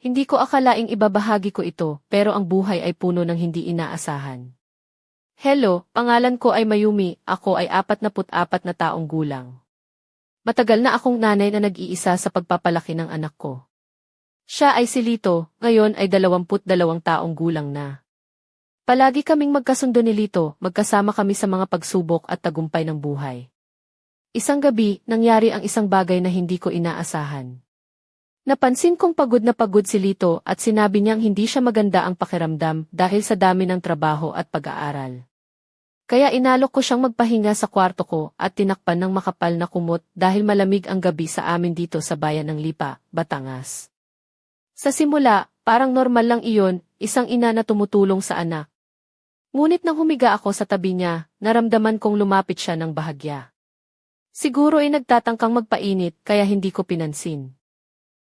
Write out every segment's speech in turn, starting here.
Hindi ko akalaing ibabahagi ko ito, pero ang buhay ay puno ng hindi inaasahan. Hello, pangalan ko ay Mayumi, ako ay 44 na taong gulang. Matagal na akong nanay na nag-iisa sa pagpapalaki ng anak ko. Siya ay si Lito, ngayon ay 22 taong gulang na. Palagi kaming magkasundo ni Lito, magkasama kami sa mga pagsubok at tagumpay ng buhay. Isang gabi, nangyari ang isang bagay na hindi ko inaasahan. Napansin kong pagod na pagod si Lito at sinabi niyang hindi siya maganda ang pakiramdam dahil sa dami ng trabaho at pag-aaral. Kaya inalok ko siyang magpahinga sa kwarto ko at tinakpan ng makapal na kumot dahil malamig ang gabi sa amin dito sa bayan ng Lipa, Batangas. Sa simula, parang normal lang iyon, isang ina na tumutulong sa anak. Ngunit nang humiga ako sa tabi niya, naramdaman kong lumapit siya ng bahagya. Siguro ay nagtatangkang magpainit kaya hindi ko pinansin.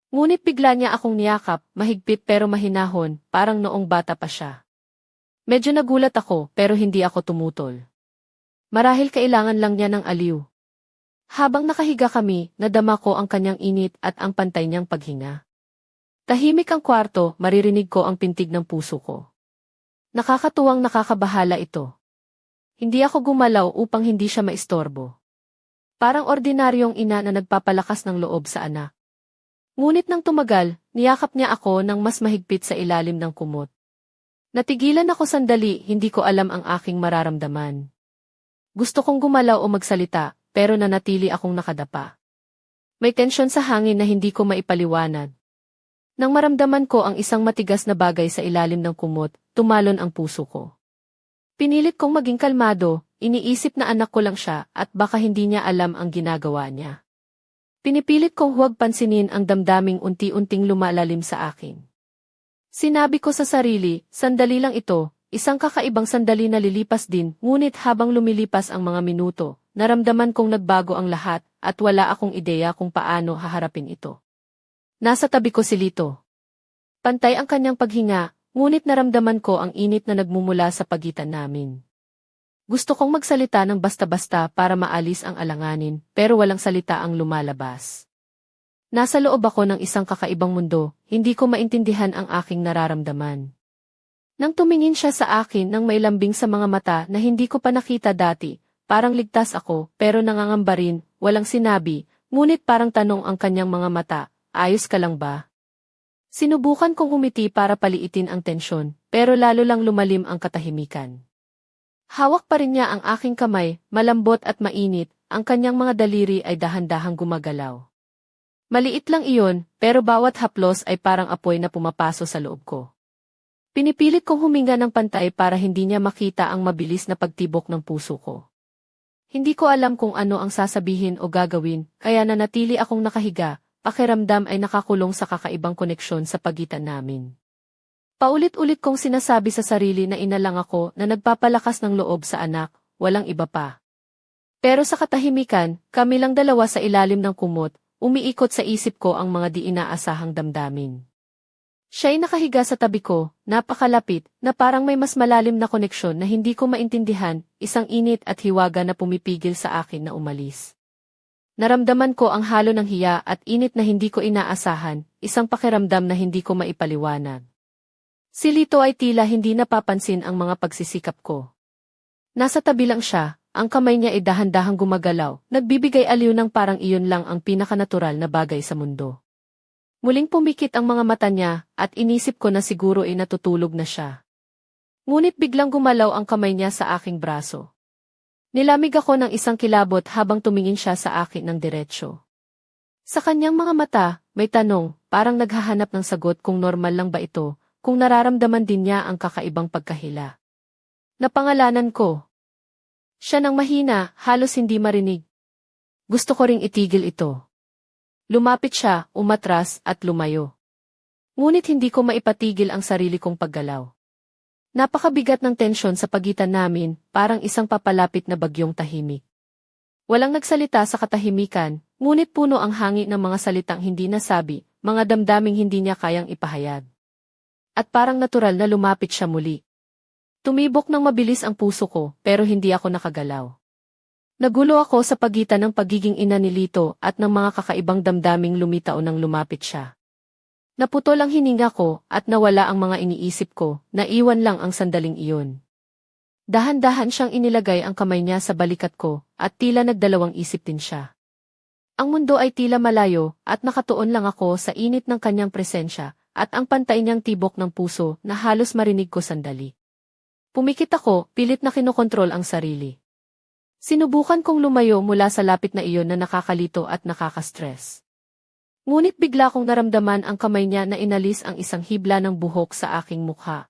Ngunit bigla niya akong niyakap, mahigpit pero mahinahon, parang noong bata pa siya. Medyo nagulat ako pero hindi ako tumutol. Marahil kailangan lang niya ng aliw. Habang nakahiga kami, nadama ko ang kanyang init at ang pantay niyang paghinga. Tahimik ang kwarto, maririnig ko ang pintig ng puso ko. Nakakatuwang nakakabahala ito. Hindi ako gumalaw upang hindi siya maistorbo. Parang ordinaryong ina na nagpapalakas ng loob sa anak. Ngunit nang tumagal, niyakap niya ako ng mas mahigpit sa ilalim ng kumot. Natigilan ako sandali, hindi ko alam ang aking mararamdaman. Gusto kong gumalaw o magsalita, pero nanatili akong nakadapa. May tensyon sa hangin na hindi ko maipaliwanag. Nang maramdaman ko ang isang matigas na bagay sa ilalim ng kumot, tumalon ang puso ko. Pinilit kong maging kalmado, iniisip na anak ko lang siya at baka hindi niya alam ang ginagawa niya. Pinipilit kong huwag pansinin ang damdaming unti-unting lumalalim sa akin. Sinabi ko sa sarili, sandali lang ito, isang kakaibang sandali na lilipas din, ngunit habang lumilipas ang mga minuto, naramdaman kong nagbago ang lahat at wala akong ideya kung paano haharapin ito. Nasa tabi ko si Lito. Pantay ang kanyang paghinga, ngunit naramdaman ko ang init na nagmumula sa pagitan namin. Gusto kong magsalita ng basta-basta para maalis ang alanganin, pero walang salita ang lumalabas. Nasa loob ako ng isang kakaibang mundo, hindi ko maintindihan ang aking nararamdaman. Nang tumingin siya sa akin nang may lambing sa mga mata na hindi ko pa nakita dati, parang ligtas ako, pero nangangamba rin, walang sinabi, ngunit parang tanong ang kanyang mga mata, ayos ka lang ba? Sinubukan kong umiti para paliitin ang tensyon, pero lalo lang lumalim ang katahimikan. Hawak pa rin niya ang aking kamay, malambot at mainit, ang kanyang mga daliri ay dahan-dahang gumagalaw. Maliit lang iyon, pero bawat haplos ay parang apoy na pumapaso sa loob ko. Pinipilit kong huminga ng pantay para hindi niya makita ang mabilis na pagtibok ng puso ko. Hindi ko alam kung ano ang sasabihin o gagawin, kaya nanatili akong nakahiga, pakiramdam ay nakakulong sa kakaibang koneksyon sa pagitan namin. Paulit-ulit kong sinasabi sa sarili na ina lang ako na nagpapalakas ng loob sa anak, walang iba pa. Pero sa katahimikan, kami lang dalawa sa ilalim ng kumot, umiikot sa isip ko ang mga di inaasahang damdamin. Siya'y nakahiga sa tabi ko, napakalapit, na parang may mas malalim na koneksyon na hindi ko maintindihan, isang init at hiwaga na pumipigil sa akin na umalis. Naramdaman ko ang halo ng hiya at init na hindi ko inaasahan, isang pakiramdam na hindi ko maipaliwanag. Si Lito ay tila hindi napapansin ang mga pagsisikap ko. Nasa tabi lang siya, ang kamay niya ay dahan-dahang gumagalaw, nagbibigay aliw ng parang iyon lang ang pinakanatural na bagay sa mundo. Muling pumikit ang mga mata niya, at inisip ko na siguro ay natutulog na siya. Ngunit biglang gumalaw ang kamay niya sa aking braso. Nilamig ako ng isang kilabot habang tumingin siya sa akin ng diretsyo. Sa kanyang mga mata, may tanong, parang naghahanap ng sagot kung normal lang ba ito, kung nararamdaman din niya ang kakaibang pagkahila. Napangalanan ko. Siya nang mahina, halos hindi marinig. Gusto ko ring itigil ito. Lumapit siya, umatras, at lumayo. Ngunit hindi ko maipatigil ang sarili kong paggalaw. Napakabigat ng tensyon sa pagitan namin, parang isang papalapit na bagyong tahimik. Walang nagsalita sa katahimikan, ngunit puno ang hangin ng mga salitang hindi nasabi, mga damdaming hindi niya kayang ipahayag. At parang natural na lumapit siya muli. Tumibok ng mabilis ang puso ko, pero hindi ako nakagalaw. Nagulo ako sa pagitan ng pagiging ina ni Lito at ng mga kakaibang damdaming lumitaw nang lumapit siya. Naputol ang hininga ko at nawala ang mga iniisip ko, naiwan lang ang sandaling iyon. Dahan-dahan siyang inilagay ang kamay niya sa balikat ko at tila nagdalawang isip din siya. Ang mundo ay tila malayo at nakatuon lang ako sa init ng kanyang presensya at ang pantay niyang tibok ng puso na halos marinig ko sandali. Pumikit ako, pilit na kinokontrol ang sarili. Sinubukan kong lumayo mula sa lapit na iyon na nakakalito at nakaka-stress. Ngunit bigla kong naramdaman ang kamay niya na inalis ang isang hibla ng buhok sa aking mukha.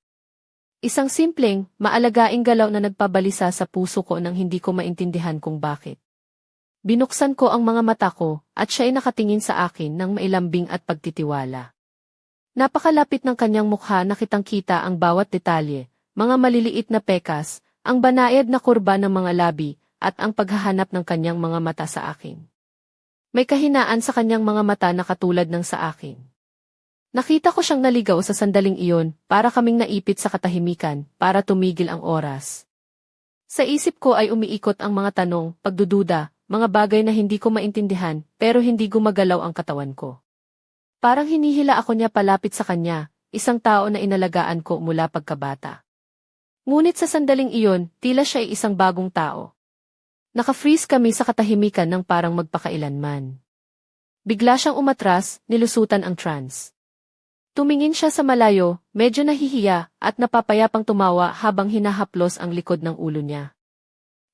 Isang simpleng, maalagaing galaw na nagpabalisa sa puso ko nang hindi ko maintindihan kung bakit. Binuksan ko ang mga mata ko at siya ay nakatingin sa akin ng mailambing at pagtitiwala. Napakalapit ng kanyang mukha na kitang-kita ang bawat detalye, mga maliliit na pekas, ang banayad na kurba ng mga labi, at ang paghahanap ng kanyang mga mata sa akin. May kahinaan sa kanyang mga mata na katulad ng sa akin. Nakita ko siyang naligaw sa sandaling iyon, para kaming naipit sa katahimikan, para tumigil ang oras. Sa isip ko ay umiikot ang mga tanong, pagdududa, mga bagay na hindi ko maintindihan, pero hindi gumagalaw ang katawan ko. Parang hinihila ako niya palapit sa kanya, isang tao na inalagaan ko mula pagkabata. Ngunit sa sandaling iyon, tila siya ay isang bagong tao. Naka-freeze kami sa katahimikan ng parang magpakailanman. Bigla siyang umatras, nilusutan ang trance. Tumingin siya sa malayo, medyo nahihiya, at napapayapang tumawa habang hinahaplos ang likod ng ulo niya.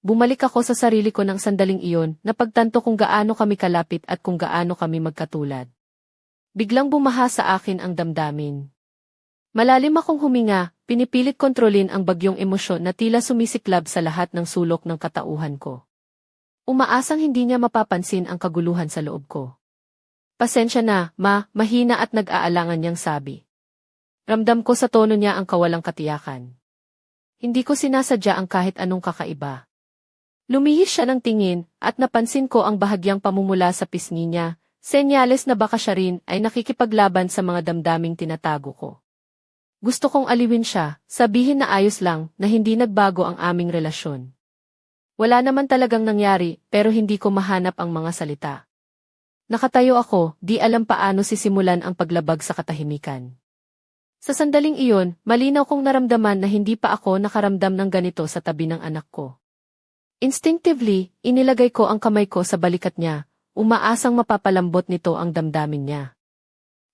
Bumalik ako sa sarili ko ng sandaling iyon, napagtanto kung gaano kami kalapit at kung gaano kami magkatulad. Biglang bumaha sa akin ang damdamin. Malalim akong huminga, pinipilit kontrolin ang bagyong emosyon na tila sumisiklab sa lahat ng sulok ng katauhan ko. Umaasang hindi niya mapapansin ang kaguluhan sa loob ko. Pasensya na, ma, mahina at nag-aalangan niyang sabi. Ramdam ko sa tono niya ang kawalang katiyakan. Hindi ko sinasadya ang kahit anong kakaiba. Lumihis siya ng tingin, at napansin ko ang bahagyang pamumula sa pisngi niya, senyales na baka siya rin ay nakikipaglaban sa mga damdaming tinatago ko. Gusto kong aliwin siya, sabihin na ayos lang, na hindi nagbago ang aming relasyon. Wala naman talagang nangyari, pero hindi ko mahanap ang mga salita. Nakatayo ako, di alam paano sisimulan ang paglabag sa katahimikan. Sa sandaling iyon, malinaw kong naramdaman na hindi pa ako nakaramdam ng ganito sa tabi ng anak ko. Instinctively, inilagay ko ang kamay ko sa balikat niya, umaasang mapapalambot nito ang damdamin niya.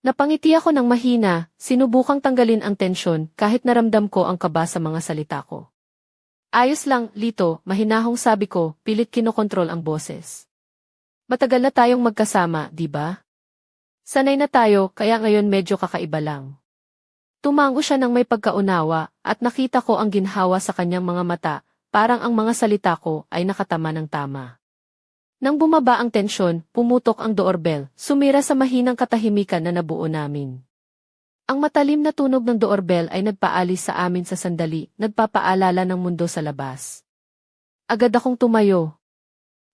Napangiti ako ng mahina, sinubukang tanggalin ang tensyon kahit naramdam ko ang kaba sa mga salita ko. Ayos lang, Lito, mahinahong sabi ko, pilit kinokontrol ang boses. Matagal na tayong magkasama, di ba? Sanay na tayo, kaya ngayon medyo kakaiba lang. Tumango siya ng may pagkaunawa, at nakita ko ang ginhawa sa kanyang mga mata, parang ang mga salita ko ay nakatama ng tama. Nang bumaba ang tensyon, pumutok ang doorbell, sumira sa mahinang katahimikan na nabuo namin. Ang matalim na tunog ng doorbell ay nagpaalis sa amin sa sandali, nagpapaalala ng mundo sa labas. Agad akong tumayo.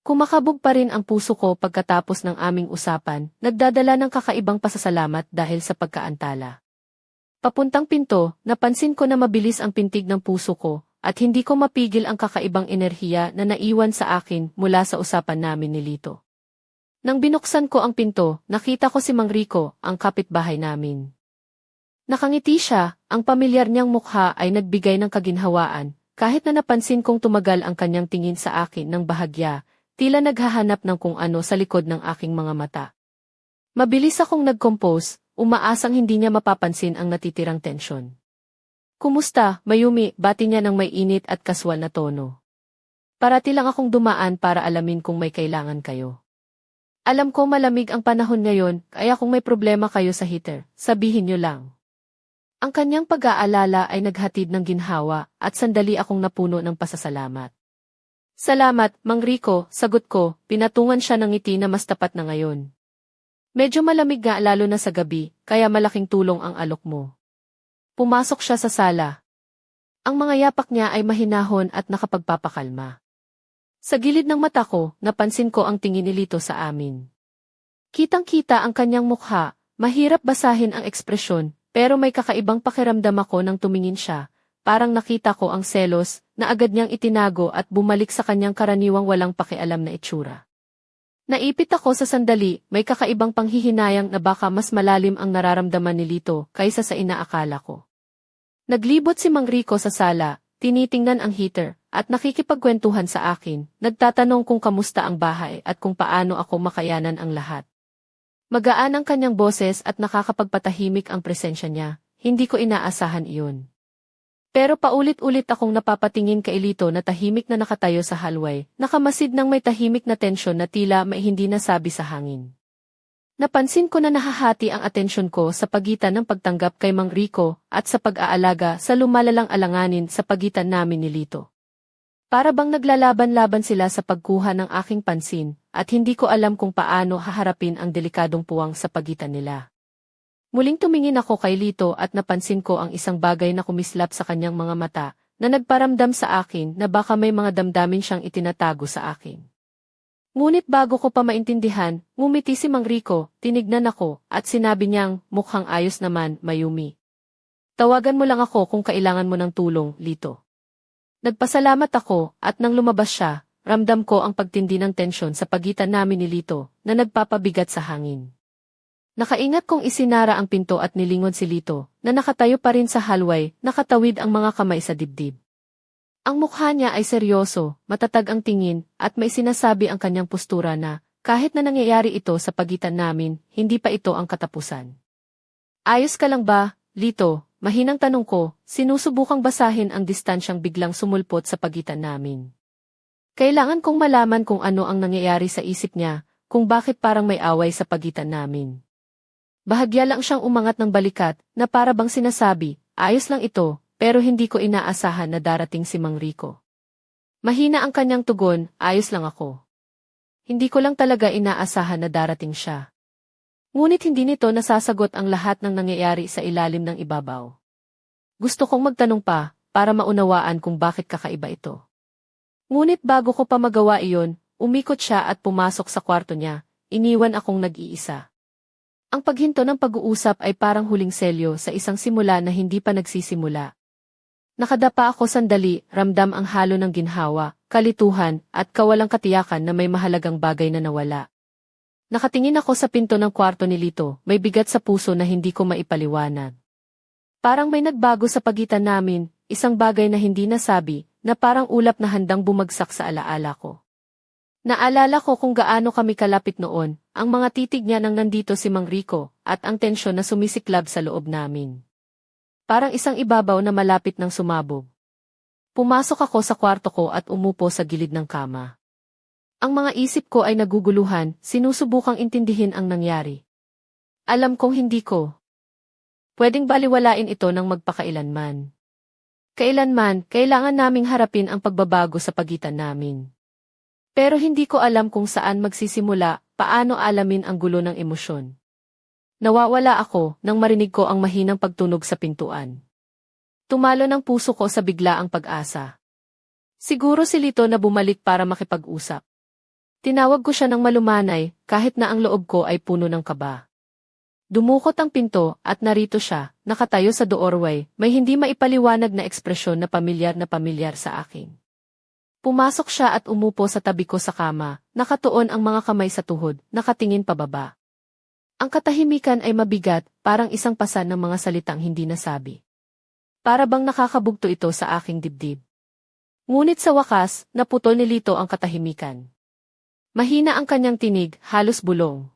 Kumakabog pa rin ang puso ko pagkatapos ng aming usapan, nagdadala ng kakaibang pasasalamat dahil sa pagkaantala. Papuntang pinto, napansin ko na mabilis ang pintig ng puso ko, at hindi ko mapigil ang kakaibang enerhiya na naiwan sa akin mula sa usapan namin ni Lito. Nang binuksan ko ang pinto, nakita ko si Mang Rico, ang kapitbahay namin. Nakangiti siya, ang pamilyar niyang mukha ay nagbigay ng kaginhawaan, kahit na napansin kong tumagal ang kanyang tingin sa akin ng bahagya, tila naghahanap ng kung ano sa likod ng aking mga mata. Mabilis akong nag-compose, umaasang hindi niya mapapansin ang natitirang tensyon. Kumusta, Mayumi? Bati niya ng may init at kaswal na tono. Parati lang akong dumaan para alamin kung may kailangan kayo. Alam ko malamig ang panahon ngayon, kaya kung may problema kayo sa heater, sabihin niyo lang. Ang kanyang pag-aalala ay naghatid ng ginhawa at sandali akong napuno ng pasasalamat. Salamat, Mang Rico, sagot ko, pinatungan siya ng ngiti na mas tapat na ngayon. Medyo malamig nga lalo na sa gabi, kaya malaking tulong ang alok mo. Pumasok siya sa sala. Ang mga yapak niya ay mahinahon at nakapagpapakalma. Sa gilid ng mata ko, napansin ko ang tingin ni Lito sa amin. Kitang-kita ang kanyang mukha, mahirap basahin ang ekspresyon, pero may kakaibang pakiramdam ako nang tumingin siya, parang nakita ko ang selos na agad niyang itinago at bumalik sa kanyang karaniwang walang pakialam na itsura. Naipit ako sa sandali, may kakaibang panghihinayang na baka mas malalim ang nararamdaman ni Lito kaysa sa inaakala ko. Naglibot si Mang Rico sa sala, tinitingnan ang heater, at nakikipagkwentuhan sa akin, nagtatanong kung kamusta ang bahay at kung paano ako makayanan ang lahat. Magaan ang kanyang boses at nakakapagpatahimik ang presensya niya, hindi ko inaasahan iyon. Pero paulit-ulit akong napapatingin kay Lito na tahimik na nakatayo sa hallway, nakamasid ng may tahimik na tensyon na tila may hindi nasabi sa hangin. Napansin ko na nahahati ang atensyon ko sa pagitan ng pagtanggap kay Mang Rico at sa pag-aalaga sa lumalalang alanganin sa pagitan namin ni Lito. Para bang naglalaban-laban sila sa pagkuha ng aking pansin, at hindi ko alam kung paano haharapin ang delikadong puwang sa pagitan nila. Muling tumingin ako kay Lito at napansin ko ang isang bagay na kumislap sa kanyang mga mata, na nagparamdam sa akin na baka may mga damdamin siyang itinatago sa akin. Ngunit bago ko pa maintindihan, ngumiti si Mang Rico, tinignan ako, at sinabi niyang, mukhang ayos naman, Mayumi. Tawagan mo lang ako kung kailangan mo ng tulong, Lito. Nagpasalamat ako, at nang lumabas siya, ramdam ko ang pagtindi ng tensyon sa pagitan namin ni Lito, na nagpapabigat sa hangin. Nakaingat kong isinara ang pinto at nilingon si Lito, na nakatayo pa rin sa hallway, nakatawid ang mga kamay sa dibdib. Ang mukha niya ay seryoso, matatag ang tingin, at may sinasabi ang kanyang postura na, kahit na nangyayari ito sa pagitan namin, hindi pa ito ang katapusan. Ayos ka lang ba, Lito? Mahinang tanong ko, sinusubukang basahin ang distansyang biglang sumulpot sa pagitan namin. Kailangan kong malaman kung ano ang nangyayari sa isip niya, kung bakit parang may away sa pagitan namin. Bahagya lang siyang umangat ng balikat, na para bang sinasabi, ayos lang ito, pero hindi ko inaasahan na darating si Mang Rico. Mahina ang kanyang tugon, ayos lang ako. Hindi ko lang talaga inaasahan na darating siya. Ngunit hindi nito nasasagot ang lahat ng nangyayari sa ilalim ng ibabaw. Gusto kong magtanong pa, para maunawaan kung bakit kakaiba ito. Ngunit bago ko pa magawa iyon, umikot siya at pumasok sa kwarto niya, iniwan akong nag-iisa. Ang paghinto ng pag-uusap ay parang huling selyo sa isang simula na hindi pa nagsisimula. Nakadapa ako sandali, ramdam ang halo ng ginhawa, kalituhan, at kawalang katiyakan na may mahalagang bagay na nawala. Nakatingin ako sa pinto ng kwarto ni Lito, may bigat sa puso na hindi ko maipaliwanag. Parang may nagbago sa pagitan namin, isang bagay na hindi nasabi, na parang ulap na handang bumagsak sa alaala ko. Naalala ko kung gaano kami kalapit noon, ang mga titig niya nang nandito si Mang Rico, at ang tensyon na sumisiklab sa loob namin. Parang isang ibabaw na malapit ng sumabog. Pumasok ako sa kwarto ko at umupo sa gilid ng kama. Ang mga isip ko ay naguguluhan, sinusubukang intindihin ang nangyari. Alam kong hindi ko pwedeng baliwalain ito ng magpakailanman. Kailanman, kailangan naming harapin ang pagbabago sa pagitan namin. Pero hindi ko alam kung saan magsisimula, paano alamin ang gulo ng emosyon. Nawawala ako nang marinig ko ang mahinang pagtunog sa pintuan. Tumalo ng puso ko sa biglaang pag-asa. Siguro si Lito na bumalik para makipag-usap. Tinawag ko siya ng malumanay, kahit na ang loob ko ay puno ng kaba. Dumukot ang pinto at narito siya, nakatayo sa doorway, may hindi maipaliwanag na ekspresyon na pamilyar sa akin. Pumasok siya at umupo sa tabi ko sa kama, nakatuon ang mga kamay sa tuhod, nakatingin pababa. Ang katahimikan ay mabigat, parang isang pasan ng mga salitang hindi nasabi. Para bang nakakabugto ito sa aking dibdib. Ngunit sa wakas, naputol ni Lito ang katahimikan. Mahina ang kanyang tinig, halos bulong.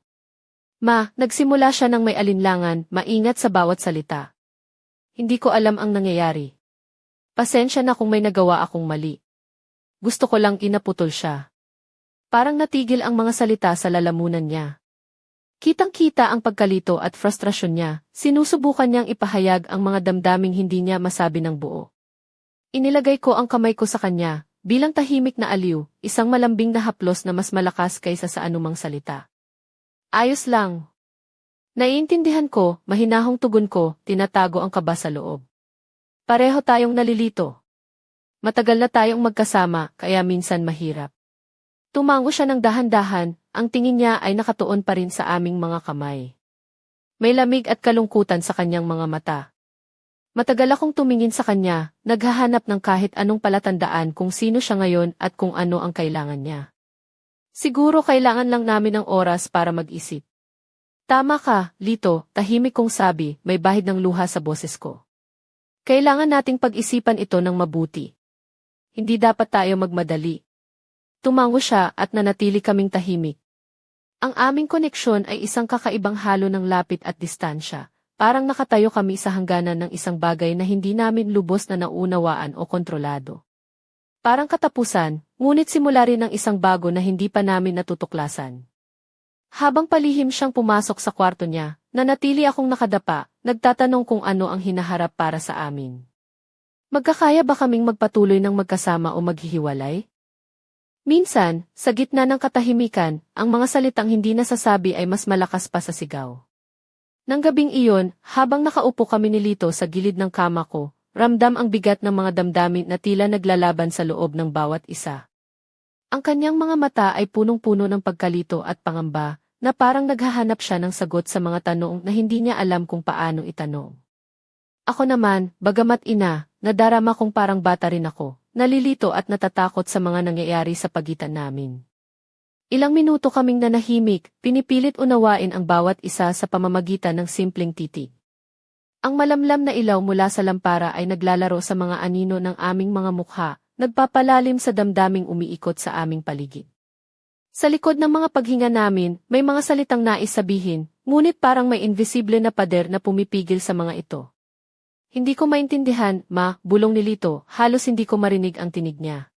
Nagsimula siya ng may alinlangan, maingat sa bawat salita. Hindi ko alam ang nangyayari. Pasensya na kung may nagawa akong mali. Gusto ko lang inaputol siya. Parang natigil ang mga salita sa lalamunan niya. Kitang-kita ang pagkalito at frustrasyon niya, sinusubukan niyang ipahayag ang mga damdaming hindi niya masabi ng buo. Inilagay ko ang kamay ko sa kanya, bilang tahimik na aliw, isang malambing na haplos na mas malakas kaysa sa anumang salita. Ayos lang. Naiintindihan ko, mahinahong tugon ko, tinatago ang kaba sa loob. Pareho tayong nalilito. Matagal na tayong magkasama, kaya minsan mahirap. Tumango siya ng dahan-dahan, ang tingin niya ay nakatuon pa rin sa aming mga kamay. May lamig at kalungkutan sa kanyang mga mata. Matagal akong tumingin sa kanya, naghahanap ng kahit anong palatandaan kung sino siya ngayon at kung ano ang kailangan niya. Siguro kailangan lang namin ng oras para mag-isip. Tama ka, Lito, tahimik kong sabi, may bahid ng luha sa boses ko. Kailangan nating pag-isipan ito ng mabuti. Hindi dapat tayo magmadali. Tumango siya at nanatili kaming tahimik. Ang aming koneksyon ay isang kakaibang halo ng lapit at distansya. Parang nakatayo kami sa hangganan ng isang bagay na hindi namin lubos na naunawaan o kontrolado. Parang katapusan, ngunit simula rin ng isang bago na hindi pa namin natutuklasan. Habang palihim siyang pumasok sa kwarto niya, nanatili akong nakadapa, nagtatanong kung ano ang hinaharap para sa amin. Magkakaya ba kaming magpatuloy ng magkasama o maghihiwalay? Minsan, sa gitna ng katahimikan, ang mga salitang hindi nasasabi ay mas malakas pa sa sigaw. Nang gabing iyon, habang nakaupo kami ni Lito sa gilid ng kama ko, ramdam ang bigat ng mga damdamin na tila naglalaban sa loob ng bawat isa. Ang kanyang mga mata ay punong-puno ng pagkalito at pangamba, na parang naghahanap siya ng sagot sa mga tanong na hindi niya alam kung paano itanong. Ako naman, bagamat nadarama kong parang bata rin ako. Nalilito at natatakot sa mga nangyayari sa pagitan namin. Ilang minuto kaming nanahimik, pinipilit unawain ang bawat isa sa pamamagitan ng simpleng titig. Ang malamlam na ilaw mula sa lampara ay naglalaro sa mga anino ng aming mga mukha, nagpapalalim sa damdaming umiikot sa aming paligid. Sa likod ng mga paghinga namin, may mga salitang nais sabihin, ngunit parang may invisible na pader na pumipigil sa mga ito. Hindi ko maintindihan, bulong ni Lito, halos hindi ko marinig ang tinig niya.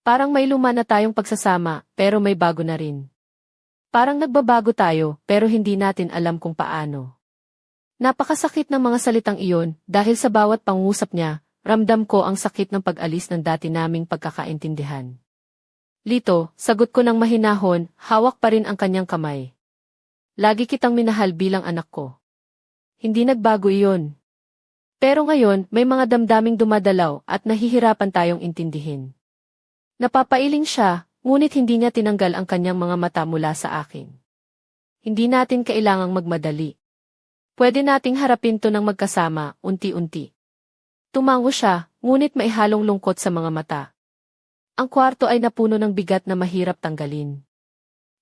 Parang may luma na tayong pagsasama, pero may bago na rin. Parang nagbabago tayo, pero hindi natin alam kung paano. Napakasakit ng mga salitang iyon, dahil sa bawat pangusap niya, ramdam ko ang sakit ng pag-alis ng dati naming pagkakaintindihan. Lito, sagot ko ng mahinahon, hawak pa rin ang kanyang kamay. Lagi kitang minahal bilang anak ko. Hindi nagbago iyon. Pero ngayon, may mga damdaming dumadalaw at nahihirapan tayong intindihin. Napapailing siya, ngunit hindi niya tinanggal ang kanyang mga mata mula sa akin. Hindi natin kailangang magmadali. Pwede nating harapin to ng magkasama, unti-unti. Tumango siya, ngunit may halong lungkot sa mga mata. Ang kwarto ay napuno ng bigat na mahirap tanggalin.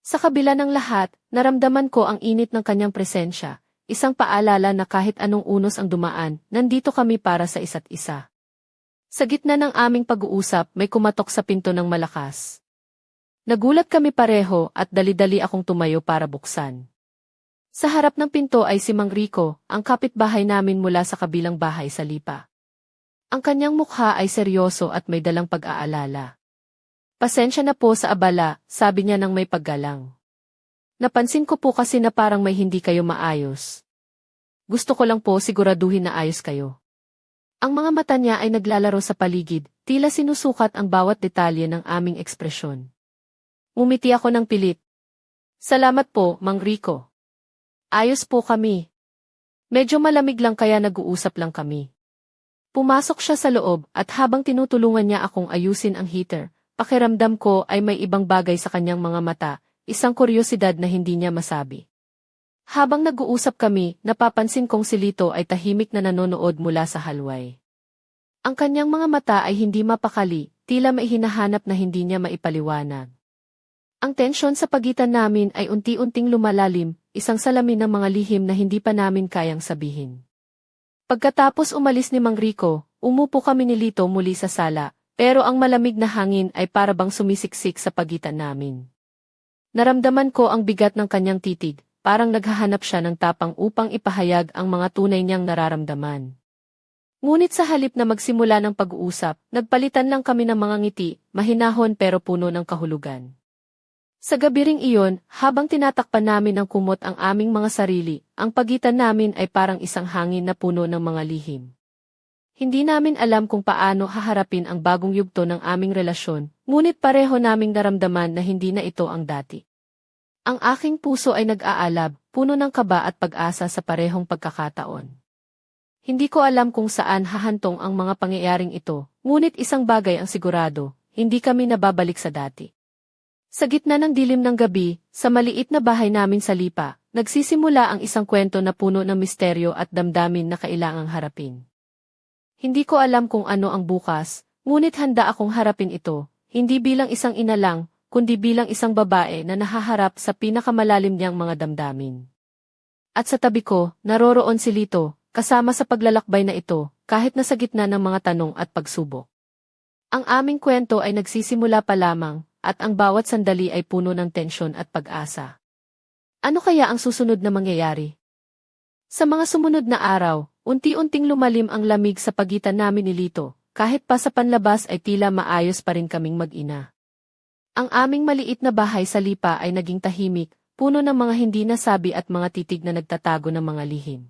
Sa kabila ng lahat, naramdaman ko ang init ng kanyang presensya. Isang paalala na kahit anong unos ang dumaan, nandito kami para sa isa't isa. Sa gitna ng aming pag-uusap, may kumatok sa pinto ng malakas. Nagulat kami pareho at dali-dali akong tumayo para buksan. Sa harap ng pinto ay si Mang Rico, ang kapitbahay namin mula sa kabilang bahay sa Lipa. Ang kanyang mukha ay seryoso at may dalang pag-aalala. Pasensya na po sa abala, sabi niya nang may paggalang. Napansin ko po kasi na parang may hindi kayo maayos. Gusto ko lang po siguraduhin na ayos kayo. Ang mga mata niya ay naglalaro sa paligid, tila sinusukat ang bawat detalye ng aming ekspresyon. Umiti ako ng pilit. Salamat po, Mang Rico. Ayos po kami. Medyo malamig lang kaya nag-uusap lang kami. Pumasok siya sa loob at habang tinutulungan niya akong ayusin ang heater, pakiramdam ko ay may ibang bagay sa kanyang mga mata. Isang kuryosidad na hindi niya masabi. Habang nag-uusap kami, napapansin kong si Lito ay tahimik na nanonood mula sa halway. Ang kanyang mga mata ay hindi mapakali, tila may hinahanap na hindi niya maipaliwanag. Ang tensyon sa pagitan namin ay unti-unting lumalalim, isang salamin ng mga lihim na hindi pa namin kayang sabihin. Pagkatapos umalis ni Mang Rico, umupo kami ni Lito muli sa sala, pero ang malamig na hangin ay para bang sumisiksik sa pagitan namin. Naramdaman ko ang bigat ng kanyang titig, parang naghahanap siya ng tapang upang ipahayag ang mga tunay niyang nararamdaman. Ngunit sa halip na magsimula ng pag-uusap, nagpalitan lang kami ng mga ngiti, mahinahon pero puno ng kahulugan. Sa gabi ring iyon, habang tinatakpan namin ng kumot ang aming mga sarili, ang pagitan namin ay parang isang hangin na puno ng mga lihim. Hindi namin alam kung paano haharapin ang bagong yugto ng aming relasyon, ngunit pareho naming naramdaman na hindi na ito ang dati. Ang aking puso ay nag-aalab, puno ng kaba at pag-asa sa parehong pagkakataon. Hindi ko alam kung saan hahantong ang mga pangyayaring ito, ngunit isang bagay ang sigurado, hindi kami nababalik sa dati. Sa gitna ng dilim ng gabi, sa maliit na bahay namin sa Lipa, nagsisimula ang isang kwento na puno ng misteryo at damdamin na kailangang harapin. Hindi ko alam kung ano ang bukas, ngunit handa akong harapin ito, hindi bilang isang ina lang, kundi bilang isang babae na nahaharap sa pinakamalalim niyang mga damdamin. At sa tabi ko, naroroon si Lito, kasama sa paglalakbay na ito, kahit nasa gitna ng mga tanong at pagsubok. Ang aming kwento ay nagsisimula pa lamang, at ang bawat sandali ay puno ng tensyon at pag-asa. Ano kaya ang susunod na mangyayari? Sa mga sumunod na araw, unti-unting lumalim ang lamig sa pagitan namin ni Lito, kahit pa sa panlabas ay tila maayos pa rin kaming mag-ina. Ang aming maliit na bahay sa Lipa ay naging tahimik, puno ng mga hindi nasabi at mga titig na nagtatago ng mga lihim.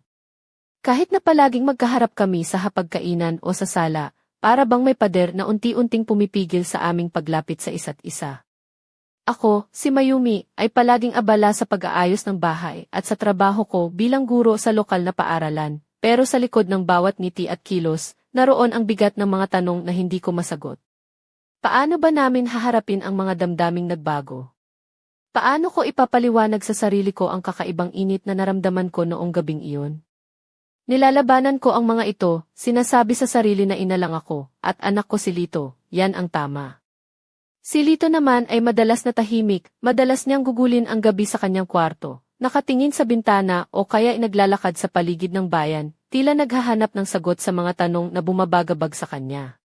Kahit na palaging magkaharap kami sa hapagkainan o sa sala, para bang may pader na unti-unting pumipigil sa aming paglapit sa isa't isa. Ako, si Mayumi, ay palaging abala sa pag-aayos ng bahay at sa trabaho ko bilang guro sa lokal na paaralan, pero sa likod ng bawat ngiti at kilos, naroon ang bigat ng mga tanong na hindi ko masagot. Paano ba namin haharapin ang mga damdaming nagbago? Paano ko ipapaliwanag sa sarili ko ang kakaibang init na naramdaman ko noong gabing iyon? Nilalabanan ko ang mga ito, sinasabi sa sarili na ina lang ako, at anak ko si Lito, yan ang tama. Si Lito naman ay madalas na tahimik, madalas niyang gugulin ang gabi sa kanyang kwarto, nakatingin sa bintana o kaya naglalakad sa paligid ng bayan, tila naghahanap ng sagot sa mga tanong na bumabagabag sa kanya.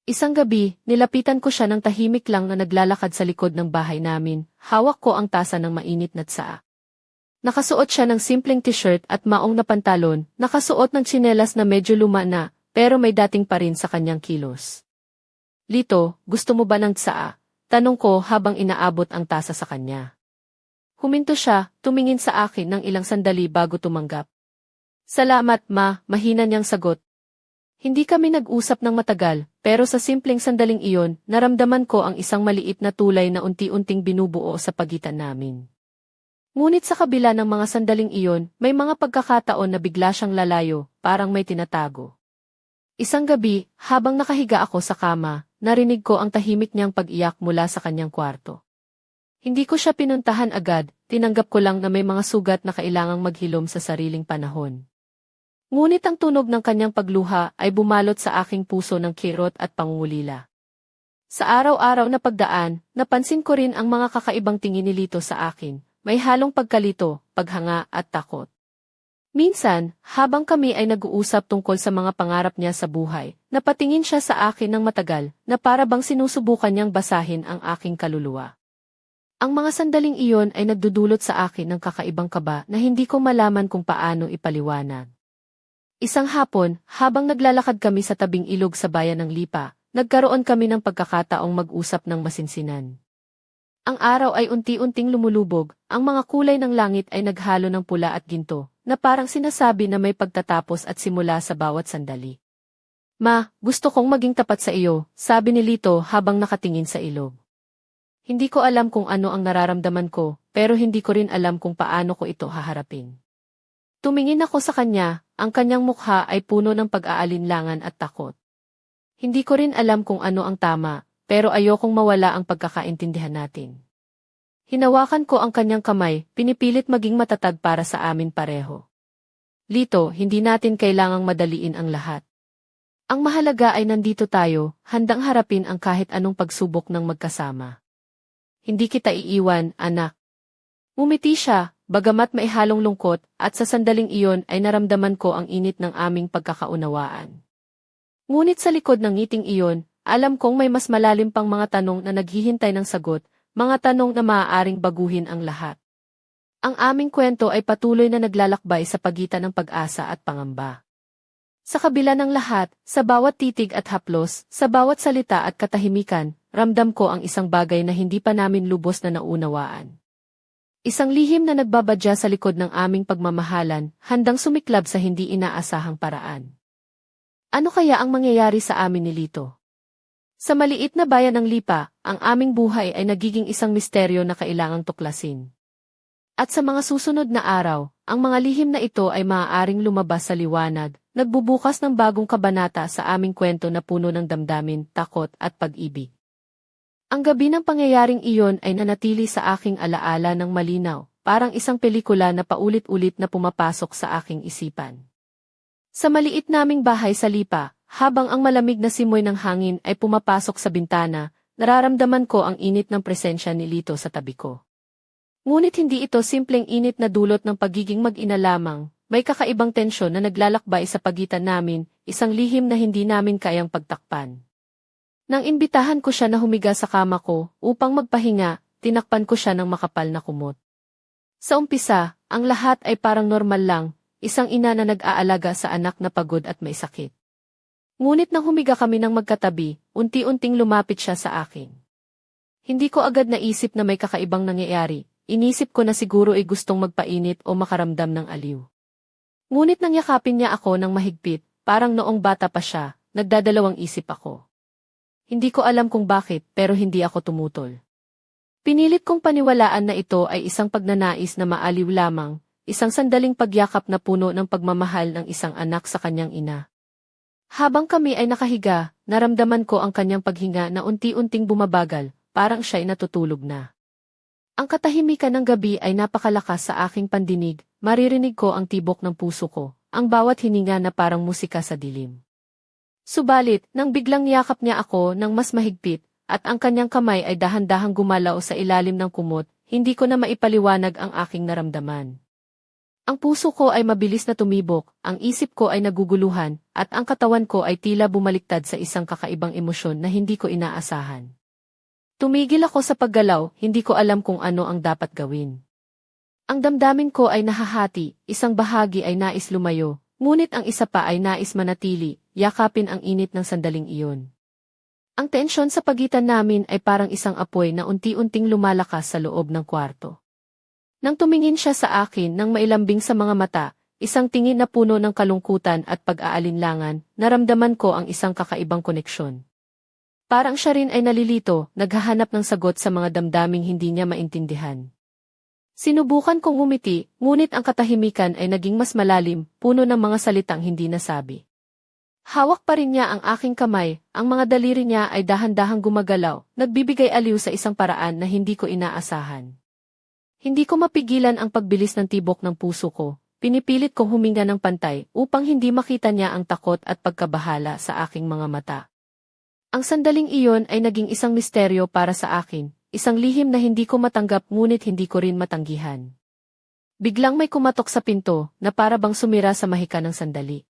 Isang gabi, nilapitan ko siya ng tahimik lang na naglalakad sa likod ng bahay namin, hawak ko ang tasa ng mainit na tsaa. Nakasuot siya ng simpleng t-shirt at maong na pantalon, nakasuot ng tsinelas na medyo luma na, pero may dating pa rin sa kanyang kilos. Lito, gusto mo ba ng tsaa? Tanong ko habang inaabot ang tasa sa kanya. Huminto siya, tumingin sa akin ng ilang sandali bago tumanggap. Salamat ma, mahina niyang sagot. Hindi kami nag-usap ng matagal, pero sa simpleng sandaling iyon, naramdaman ko ang isang maliit na tulay na unti-unting binubuo sa pagitan namin. Ngunit sa kabila ng mga sandaling iyon, may mga pagkakataon na bigla siyang lalayo, parang may tinatago. Isang gabi, habang nakahiga ako sa kama, narinig ko ang tahimik niyang pag-iyak mula sa kanyang kwarto. Hindi ko siya pinuntahan agad, tinanggap ko lang na may mga sugat na kailangang maghilom sa sariling panahon. Ngunit ang tunog ng kanyang pagluha ay bumalot sa aking puso ng kirot at pangungulila. Sa araw-araw na pagdaan, napansin ko rin ang mga kakaibang tingin ni Lito sa akin, may halong pagkalito, paghanga at takot. Minsan, habang kami ay nag-uusap tungkol sa mga pangarap niya sa buhay, napatingin siya sa akin ng matagal na para bang sinusubukan niyang basahin ang aking kaluluwa. Ang mga sandaling iyon ay nagdudulot sa akin ng kakaibang kaba na hindi ko malaman kung paano ipaliwanag. Isang hapon, habang naglalakad kami sa tabing ilog sa bayan ng Lipa, nagkaroon kami ng pagkakataong mag-usap ng masinsinan. Ang araw ay unti-unting lumulubog, ang mga kulay ng langit ay naghalo ng pula at ginto, na parang sinasabi na may pagtatapos at simula sa bawat sandali. Ma, gusto kong maging tapat sa iyo, sabi ni Lito habang nakatingin sa ilog. Hindi ko alam kung ano ang nararamdaman ko, pero hindi ko rin alam kung paano ko ito haharapin. Tumingin ako sa kanya, ang kanyang mukha ay puno ng pag-aalinlangan at takot. Hindi ko rin alam kung ano ang tama, pero ayokong mawala ang pagkakaintindihan natin. Hinawakan ko ang kanyang kamay, pinipilit maging matatag para sa amin pareho. Lito, hindi natin kailangang madaliin ang lahat. Ang mahalaga ay nandito tayo, handang harapin ang kahit anong pagsubok ng magkasama. Hindi kita iiwan, anak. Ngumiti siya. Bagamat may halong lungkot, at sa sandaling iyon ay naramdaman ko ang init ng aming pagkakaunawaan. Ngunit sa likod ng ngiting iyon, alam kong may mas malalim pang mga tanong na naghihintay ng sagot, mga tanong na maaaring baguhin ang lahat. Ang aming kwento ay patuloy na naglalakbay sa pagitan ng pag-asa at pangamba. Sa kabila ng lahat, sa bawat titig at haplos, sa bawat salita at katahimikan, ramdam ko ang isang bagay na hindi pa namin lubos na naunawaan. Isang lihim na nagbabadya sa likod ng aming pagmamahalan, handang sumiklab sa hindi inaasahang paraan. Ano kaya ang mangyayari sa amin ni Lito? Sa maliit na bayan ng Lipa, ang aming buhay ay nagiging isang misteryo na kailangang tuklasin. At sa mga susunod na araw, ang mga lihim na ito ay maaaring lumabas sa liwanag, nagbubukas ng bagong kabanata sa aming kwento na puno ng damdamin, takot at pag-ibig. Ang gabi ng pangyayaring iyon ay nanatili sa aking alaala ng malinaw, parang isang pelikula na paulit-ulit na pumapasok sa aking isipan. Sa maliit naming bahay sa Lipa, habang ang malamig na simoy ng hangin ay pumapasok sa bintana, nararamdaman ko ang init ng presensya ni Lito sa tabi ko. Ngunit hindi ito simpleng init na dulot ng pagiging mag-ina lamang, may kakaibang tensyon na naglalakbay sa pagitan namin, isang lihim na hindi namin kayang pagtakpan. Nang imbitahan ko siya na humiga sa kama ko, upang magpahinga, tinakpan ko siya ng makapal na kumot. Sa umpisa, ang lahat ay parang normal lang, isang ina na nag-aalaga sa anak na pagod at may sakit. Ngunit nang humiga kami ng magkatabi, unti-unting lumapit siya sa akin. Hindi ko agad naisip na may kakaibang nangyayari, inisip ko na siguro ay gustong magpainit o makaramdam ng aliw. Ngunit nang yakapin niya ako ng mahigpit, parang noong bata pa siya, nagdadalawang isip ako. Hindi ko alam kung bakit, pero hindi ako tumutol. Pinilit kong paniwalaan na ito ay isang pagnanais na maaliw lamang, isang sandaling pagyakap na puno ng pagmamahal ng isang anak sa kanyang ina. Habang kami ay nakahiga, naramdaman ko ang kanyang paghinga na unti-unting bumabagal, parang siya'y natutulog na. Ang katahimikan ng gabi ay napakalakas sa aking pandinig, maririnig ko ang tibok ng puso ko, ang bawat hininga na parang musika sa dilim. Subalit, nang biglang niyakap niya ako ng mas mahigpit, at ang kanyang kamay ay dahan-dahang gumalaw sa ilalim ng kumot, hindi ko na maipaliwanag ang aking naramdaman. Ang puso ko ay mabilis na tumibok, ang isip ko ay naguguluhan, at ang katawan ko ay tila bumaliktad sa isang kakaibang emosyon na hindi ko inaasahan. Tumigil ako sa paggalaw, hindi ko alam kung ano ang dapat gawin. Ang damdamin ko ay nahahati, isang bahagi ay nais lumayo, ngunit ang isa pa ay nais manatili, yakapin ang init ng sandaling iyon. Ang tensyon sa pagitan namin ay parang isang apoy na unti-unting lumalakas sa loob ng kwarto. Nang tumingin siya sa akin nang mailambing sa mga mata, isang tingin na puno ng kalungkutan at pag-aalinlangan, naramdaman ko ang isang kakaibang koneksyon. Parang siya rin ay nalilito, naghahanap ng sagot sa mga damdaming hindi niya maintindihan. Sinubukan kong ngumiti, ngunit ang katahimikan ay naging mas malalim, puno ng mga salitang hindi nasabi. Hawak pa rin niya ang aking kamay, ang mga daliri niya ay dahan-dahang gumagalaw, nagbibigay aliw sa isang paraan na hindi ko inaasahan. Hindi ko mapigilan ang pagbilis ng tibok ng puso ko, pinipilit kong huminga ng pantay upang hindi makita niya ang takot at pagkabahala sa aking mga mata. Ang sandaling iyon ay naging isang misteryo para sa akin, isang lihim na hindi ko matanggap ngunit hindi ko rin matanggihan. Biglang may kumatok sa pinto na para bang sumira sa mahika ng sandali.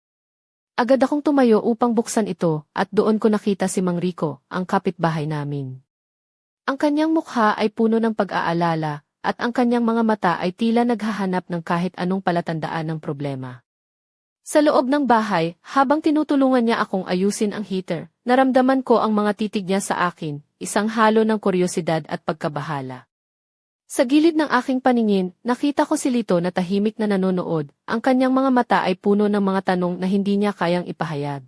Agad akong tumayo upang buksan ito at doon ko nakita si Mang Rico, ang kapitbahay namin. Ang kanyang mukha ay puno ng pag-aalala at ang kanyang mga mata ay tila naghahanap ng kahit anong palatandaan ng problema. Sa loob ng bahay, habang tinutulungan niya akong ayusin ang heater, naramdaman ko ang mga titig niya sa akin, isang halo ng kuryosidad at pagkabahala. Sa gilid ng aking paningin, nakita ko si Lito na tahimik na nanonood, ang kanyang mga mata ay puno ng mga tanong na hindi niya kayang ipahayag.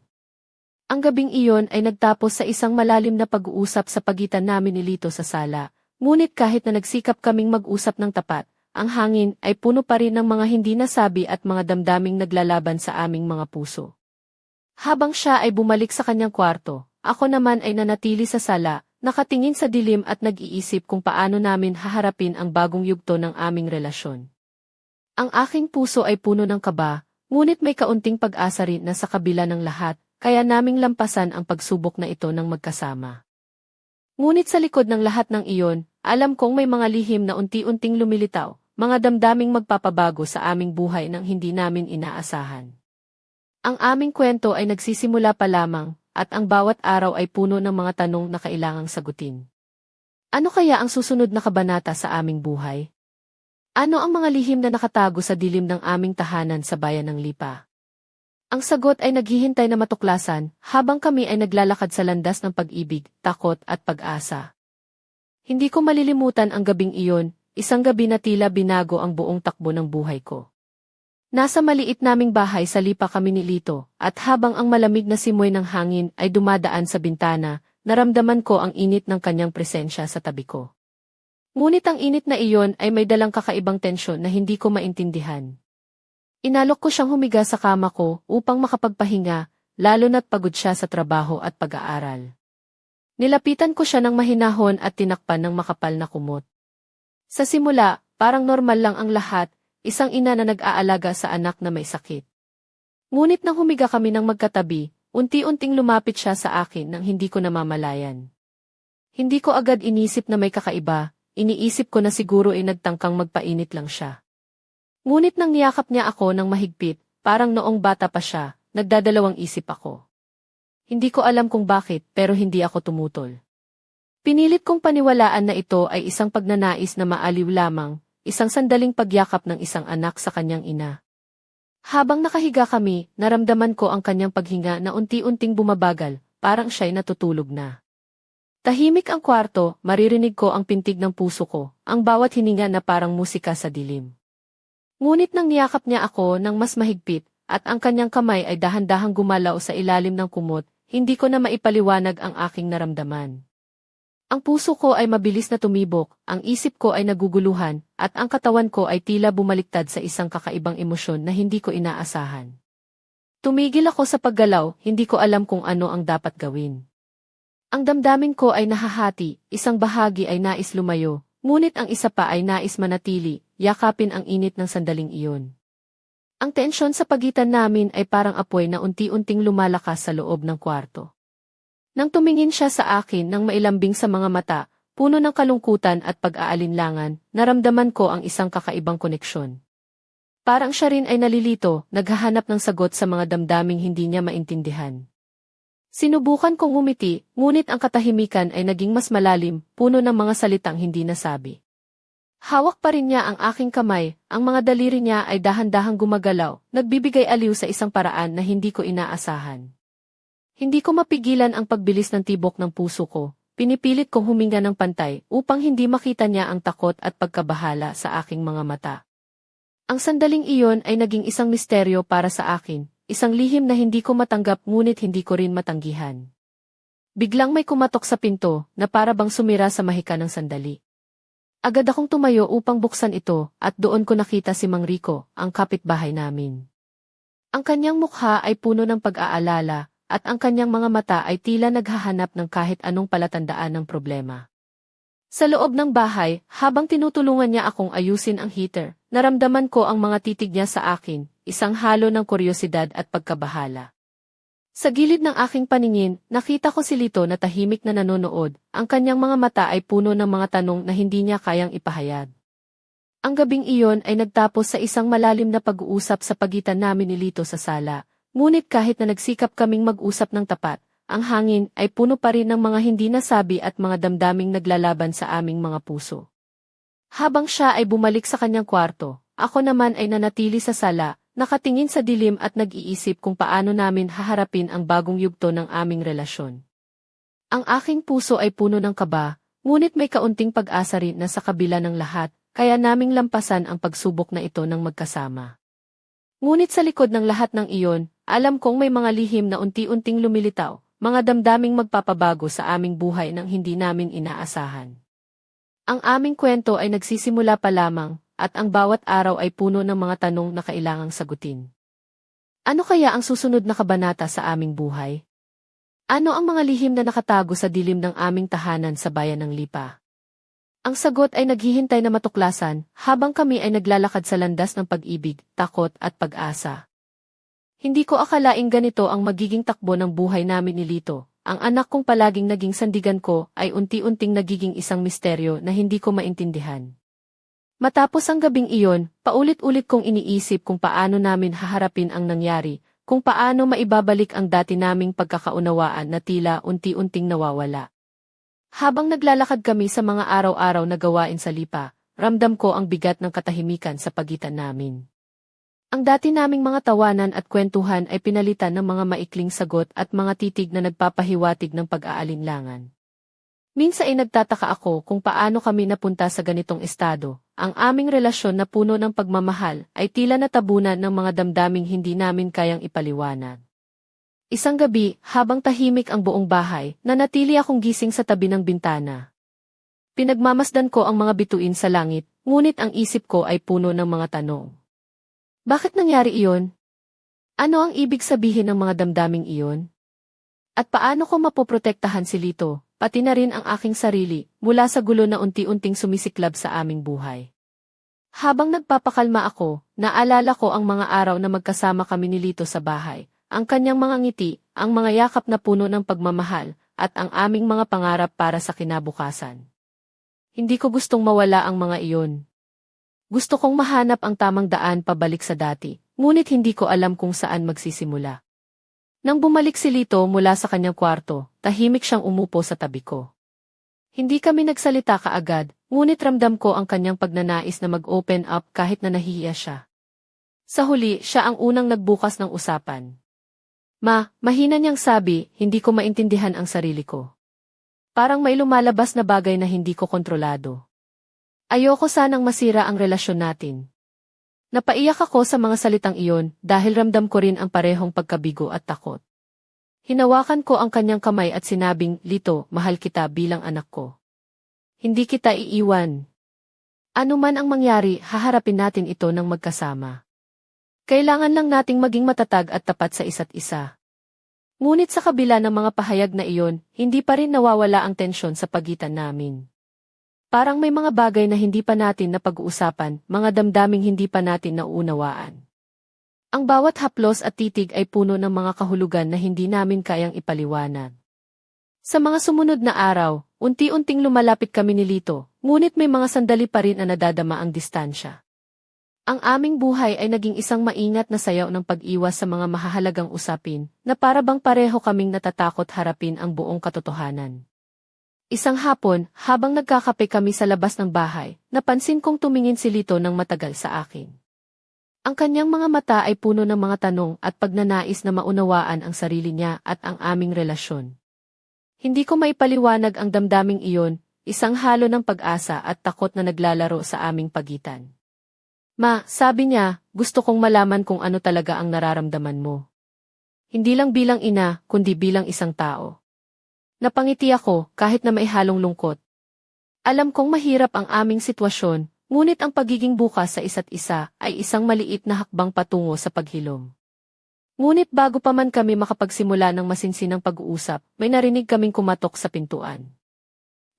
Ang gabing iyon ay nagtapos sa isang malalim na pag-uusap sa pagitan namin ni Lito sa sala, ngunit kahit na nagsikap kaming mag-usap ng tapat, ang hangin ay puno pa rin ng mga hindi nasabi at mga damdaming naglalaban sa aming mga puso. Habang siya ay bumalik sa kanyang kwarto, ako naman ay nanatili sa sala, nakatingin sa dilim at nag-iisip kung paano namin haharapin ang bagong yugto ng aming relasyon. Ang aking puso ay puno ng kaba, ngunit may kaunting pag-asa rin na sa kabila ng lahat, kaya naming lampasan ang pagsubok na ito ng magkasama. Ngunit sa likod ng lahat ng iyon, alam kong may mga lihim na unti-unting lumilitaw, mga damdaming magpapabago sa aming buhay nang hindi namin inaasahan. Ang aming kwento ay nagsisimula pa lamang, at ang bawat araw ay puno ng mga tanong na kailangang sagutin. Ano kaya ang susunod na kabanata sa aming buhay? Ano ang mga lihim na nakatago sa dilim ng aming tahanan sa bayan ng Lipa? Ang sagot ay naghihintay na matuklasan habang kami ay naglalakad sa landas ng pag-ibig, takot at pag-asa. Hindi ko malilimutan ang gabing iyon, isang gabi na tila binago ang buong takbo ng buhay ko. Nasa maliit naming bahay sa Lipa kami ni Lito, at habang ang malamig na simoy ng hangin ay dumadaan sa bintana, naramdaman ko ang init ng kanyang presensya sa tabi ko. Ngunit ang init na iyon ay may dalang kakaibang tensyon na hindi ko maintindihan. Inalok ko siyang humiga sa kama ko upang makapagpahinga, lalo na't pagod siya sa trabaho at pag-aaral. Nilapitan ko siya ng mahinahon at tinakpan ng makapal na kumot. Sa simula, parang normal lang ang lahat, isang ina na nag-aalaga sa anak na may sakit. Ngunit nang humiga kami ng magkatabi, unti-unting lumapit siya sa akin nang hindi ko namamalayan. Hindi ko agad inisip na may kakaiba, iniisip ko na siguro ay nagtangkang magpainit lang siya. Ngunit nang niyakap niya ako ng mahigpit, parang noong bata pa siya, nagdadalawang isip ako. Hindi ko alam kung bakit, pero hindi ako tumutol. Pinilit kong paniwalaan na ito ay isang pagnanais na maaliw lamang, isang sandaling pagyakap ng isang anak sa kanyang ina. Habang nakahiga kami, naramdaman ko ang kanyang paghinga na unti-unting bumabagal, parang siya'y natutulog na. Tahimik ang kwarto, maririnig ko ang pintig ng puso ko, ang bawat hininga na parang musika sa dilim. Ngunit nang niyakap niya ako ng mas mahigpit, at ang kanyang kamay ay dahan-dahang gumalaw sa ilalim ng kumot, hindi ko na maipaliwanag ang aking naramdaman. Ang puso ko ay mabilis na tumibok, ang isip ko ay naguguluhan, at ang katawan ko ay tila bumaliktad sa isang kakaibang emosyon na hindi ko inaasahan. Tumigil ako sa paggalaw, hindi ko alam kung ano ang dapat gawin. Ang damdamin ko ay nahahati, isang bahagi ay nais lumayo, ngunit ang isa pa ay nais manatili, yakapin ang init ng sandaling iyon. Ang tensyon sa pagitan namin ay parang apoy na unti-unting lumalakas sa loob ng kwarto. Nang tumingin siya sa akin nang mailambing sa mga mata, puno ng kalungkutan at pag-aalinlangan, naramdaman ko ang isang kakaibang koneksyon. Parang siya rin ay nalilito, naghahanap ng sagot sa mga damdaming hindi niya maintindihan. Sinubukan kong ngumiti, ngunit ang katahimikan ay naging mas malalim, puno ng mga salitang hindi nasabi. Hawak pa rin niya ang aking kamay, ang mga daliri niya ay dahan-dahang gumagalaw, nagbibigay aliw sa isang paraan na hindi ko inaasahan. Hindi ko mapigilan ang pagbilis ng tibok ng puso ko, pinipilit kong huminga ng pantay upang hindi makita niya ang takot at pagkabahala sa aking mga mata. Ang sandaling iyon ay naging isang misteryo para sa akin, isang lihim na hindi ko matanggap ngunit hindi ko rin matanggihan. Biglang may kumatok sa pinto na para bang sumira sa mahika ng sandali. Agad akong tumayo upang buksan ito at doon ko nakita si Mang Rico, ang kapitbahay namin. Ang kanyang mukha ay puno ng pag-aalala at ang kanyang mga mata ay tila naghahanap ng kahit anong palatandaan ng problema. Sa loob ng bahay, habang tinutulungan niya akong ayusin ang heater, naramdaman ko ang mga titig niya sa akin, isang halo ng kuryosidad at pagkabahala. Sa gilid ng aking paningin, nakita ko si Lito na tahimik na nanonood, ang kanyang mga mata ay puno ng mga tanong na hindi niya kayang ipahayag. Ang gabing iyon ay nagtapos sa isang malalim na pag-uusap sa pagitan namin ni Lito sa sala, ngunit kahit na nagsikap kaming mag-usap ng tapat, ang hangin ay puno pa rin ng mga hindi nasabi at mga damdaming naglalaban sa aming mga puso. Habang siya ay bumalik sa kanyang kwarto, ako naman ay nanatili sa sala, nakatingin sa dilim at nag-iisip kung paano namin haharapin ang bagong yugto ng aming relasyon. Ang aking puso ay puno ng kaba, ngunit may kaunting pag-asa rin na sa kabila ng lahat, kaya naming lampasan ang pagsubok na ito ng magkasama. Ngunit sa likod ng lahat ng iyon, alam kong may mga lihim na unti-unting lumilitaw, mga damdaming magpapabago sa aming buhay nang hindi namin inaasahan. Ang aming kwento ay nagsisimula pa lamang, at ang bawat araw ay puno ng mga tanong na kailangang sagutin. Ano kaya ang susunod na kabanata sa aming buhay? Ano ang mga lihim na nakatago sa dilim ng aming tahanan sa bayan ng Lipa? Ang sagot ay naghihintay na matuklasan habang kami ay naglalakad sa landas ng pag-ibig, takot at pag-asa. Hindi ko akalaing ganito ang magiging takbo ng buhay namin ni Lito. Ang anak kong palaging naging sandigan ko ay unti-unting nagiging isang misteryo na hindi ko maintindihan. Matapos ang gabing iyon, paulit-ulit kong iniisip kung paano namin haharapin ang nangyari, kung paano maibabalik ang dati naming pagkakaunawaan na tila unti-unting nawawala. Habang naglalakad kami sa mga araw-araw na gawain sa Lipa, ramdam ko ang bigat ng katahimikan sa pagitan namin. Ang dati naming mga tawanan at kwentuhan ay pinalitan ng mga maikling sagot at mga titig na nagpapahiwatig ng pag-aalinlangan. Minsan ay nagtataka ako kung paano kami napunta sa ganitong estado. Ang aming relasyon na puno ng pagmamahal ay tila natabunan ng mga damdaming hindi namin kayang ipaliwanag. Isang gabi, habang tahimik ang buong bahay, nanatili akong gising sa tabi ng bintana. Pinagmamasdan ko ang mga bituin sa langit, ngunit ang isip ko ay puno ng mga tanong. Bakit nangyari iyon? Ano ang ibig sabihin ng mga damdaming iyon? At paano ko mapoprotektahan si Lito, pati na rin ang aking sarili, mula sa gulo na unti-unting sumisiklab sa aming buhay? Habang nagpapakalma ako, naalala ko ang mga araw na magkasama kami ni Lito sa bahay, ang kanyang mga ngiti, ang mga yakap na puno ng pagmamahal, at ang aming mga pangarap para sa kinabukasan. Hindi ko gustong mawala ang mga iyon. Gusto kong mahanap ang tamang daan pabalik sa dati, ngunit hindi ko alam kung saan magsisimula. Nang bumalik si Lito mula sa kanyang kwarto, tahimik siyang umupo sa tabi ko. Hindi kami nagsalita kaagad, ngunit ramdam ko ang kanyang pagnanais na mag-open up kahit na nahihiya siya. Sa huli, siya ang unang nagbukas ng usapan. Mahina niyang sabi, hindi ko maintindihan ang sarili ko. Parang may lumalabas na bagay na hindi ko kontrolado. Ayoko sanang masira ang relasyon natin. Napaiyak ako sa mga salitang iyon dahil ramdam ko rin ang parehong pagkabigo at takot. Hinawakan ko ang kanyang kamay at sinabing, Lito, mahal kita bilang anak ko. Hindi kita iiwan. Ano man ang mangyari, haharapin natin ito ng magkasama. Kailangan lang nating maging matatag at tapat sa isa't isa. Ngunit sa kabila ng mga pahayag na iyon, hindi pa rin nawawala ang tensyon sa pagitan namin. Parang may mga bagay na hindi pa natin napag-uusapan, mga damdaming hindi pa natin nauunawaan. Ang bawat haplos at titig ay puno ng mga kahulugan na hindi namin kayang ipaliwanag. Sa mga sumunod na araw, unti-unting lumalapit kami ni Lito, ngunit may mga sandali pa rin na nadadama ang distansya. Ang aming buhay ay naging isang maingat na sayaw ng pag-iwas sa mga mahahalagang usapin, na para bang pareho kaming natatakot harapin ang buong katotohanan. Isang hapon, habang nagkakape kami sa labas ng bahay, napansin kong tumingin si Lito ng matagal sa akin. Ang kanyang mga mata ay puno ng mga tanong at pagnanais na maunawaan ang sarili niya at ang aming relasyon. Hindi ko maipaliwanag ang damdaming iyon, isang halo ng pag-asa at takot na naglalaro sa aming pagitan. Sabi niya, gusto kong malaman kung ano talaga ang nararamdaman mo. Hindi lang bilang ina, kundi bilang isang tao. Napangiti ako, kahit na may halong lungkot. Alam kong mahirap ang aming sitwasyon, ngunit ang pagiging bukas sa isa't isa ay isang maliit na hakbang patungo sa paghilom. Ngunit bago pa man kami makapagsimula ng masinsinang pag-uusap, may narinig kaming kumatok sa pintuan.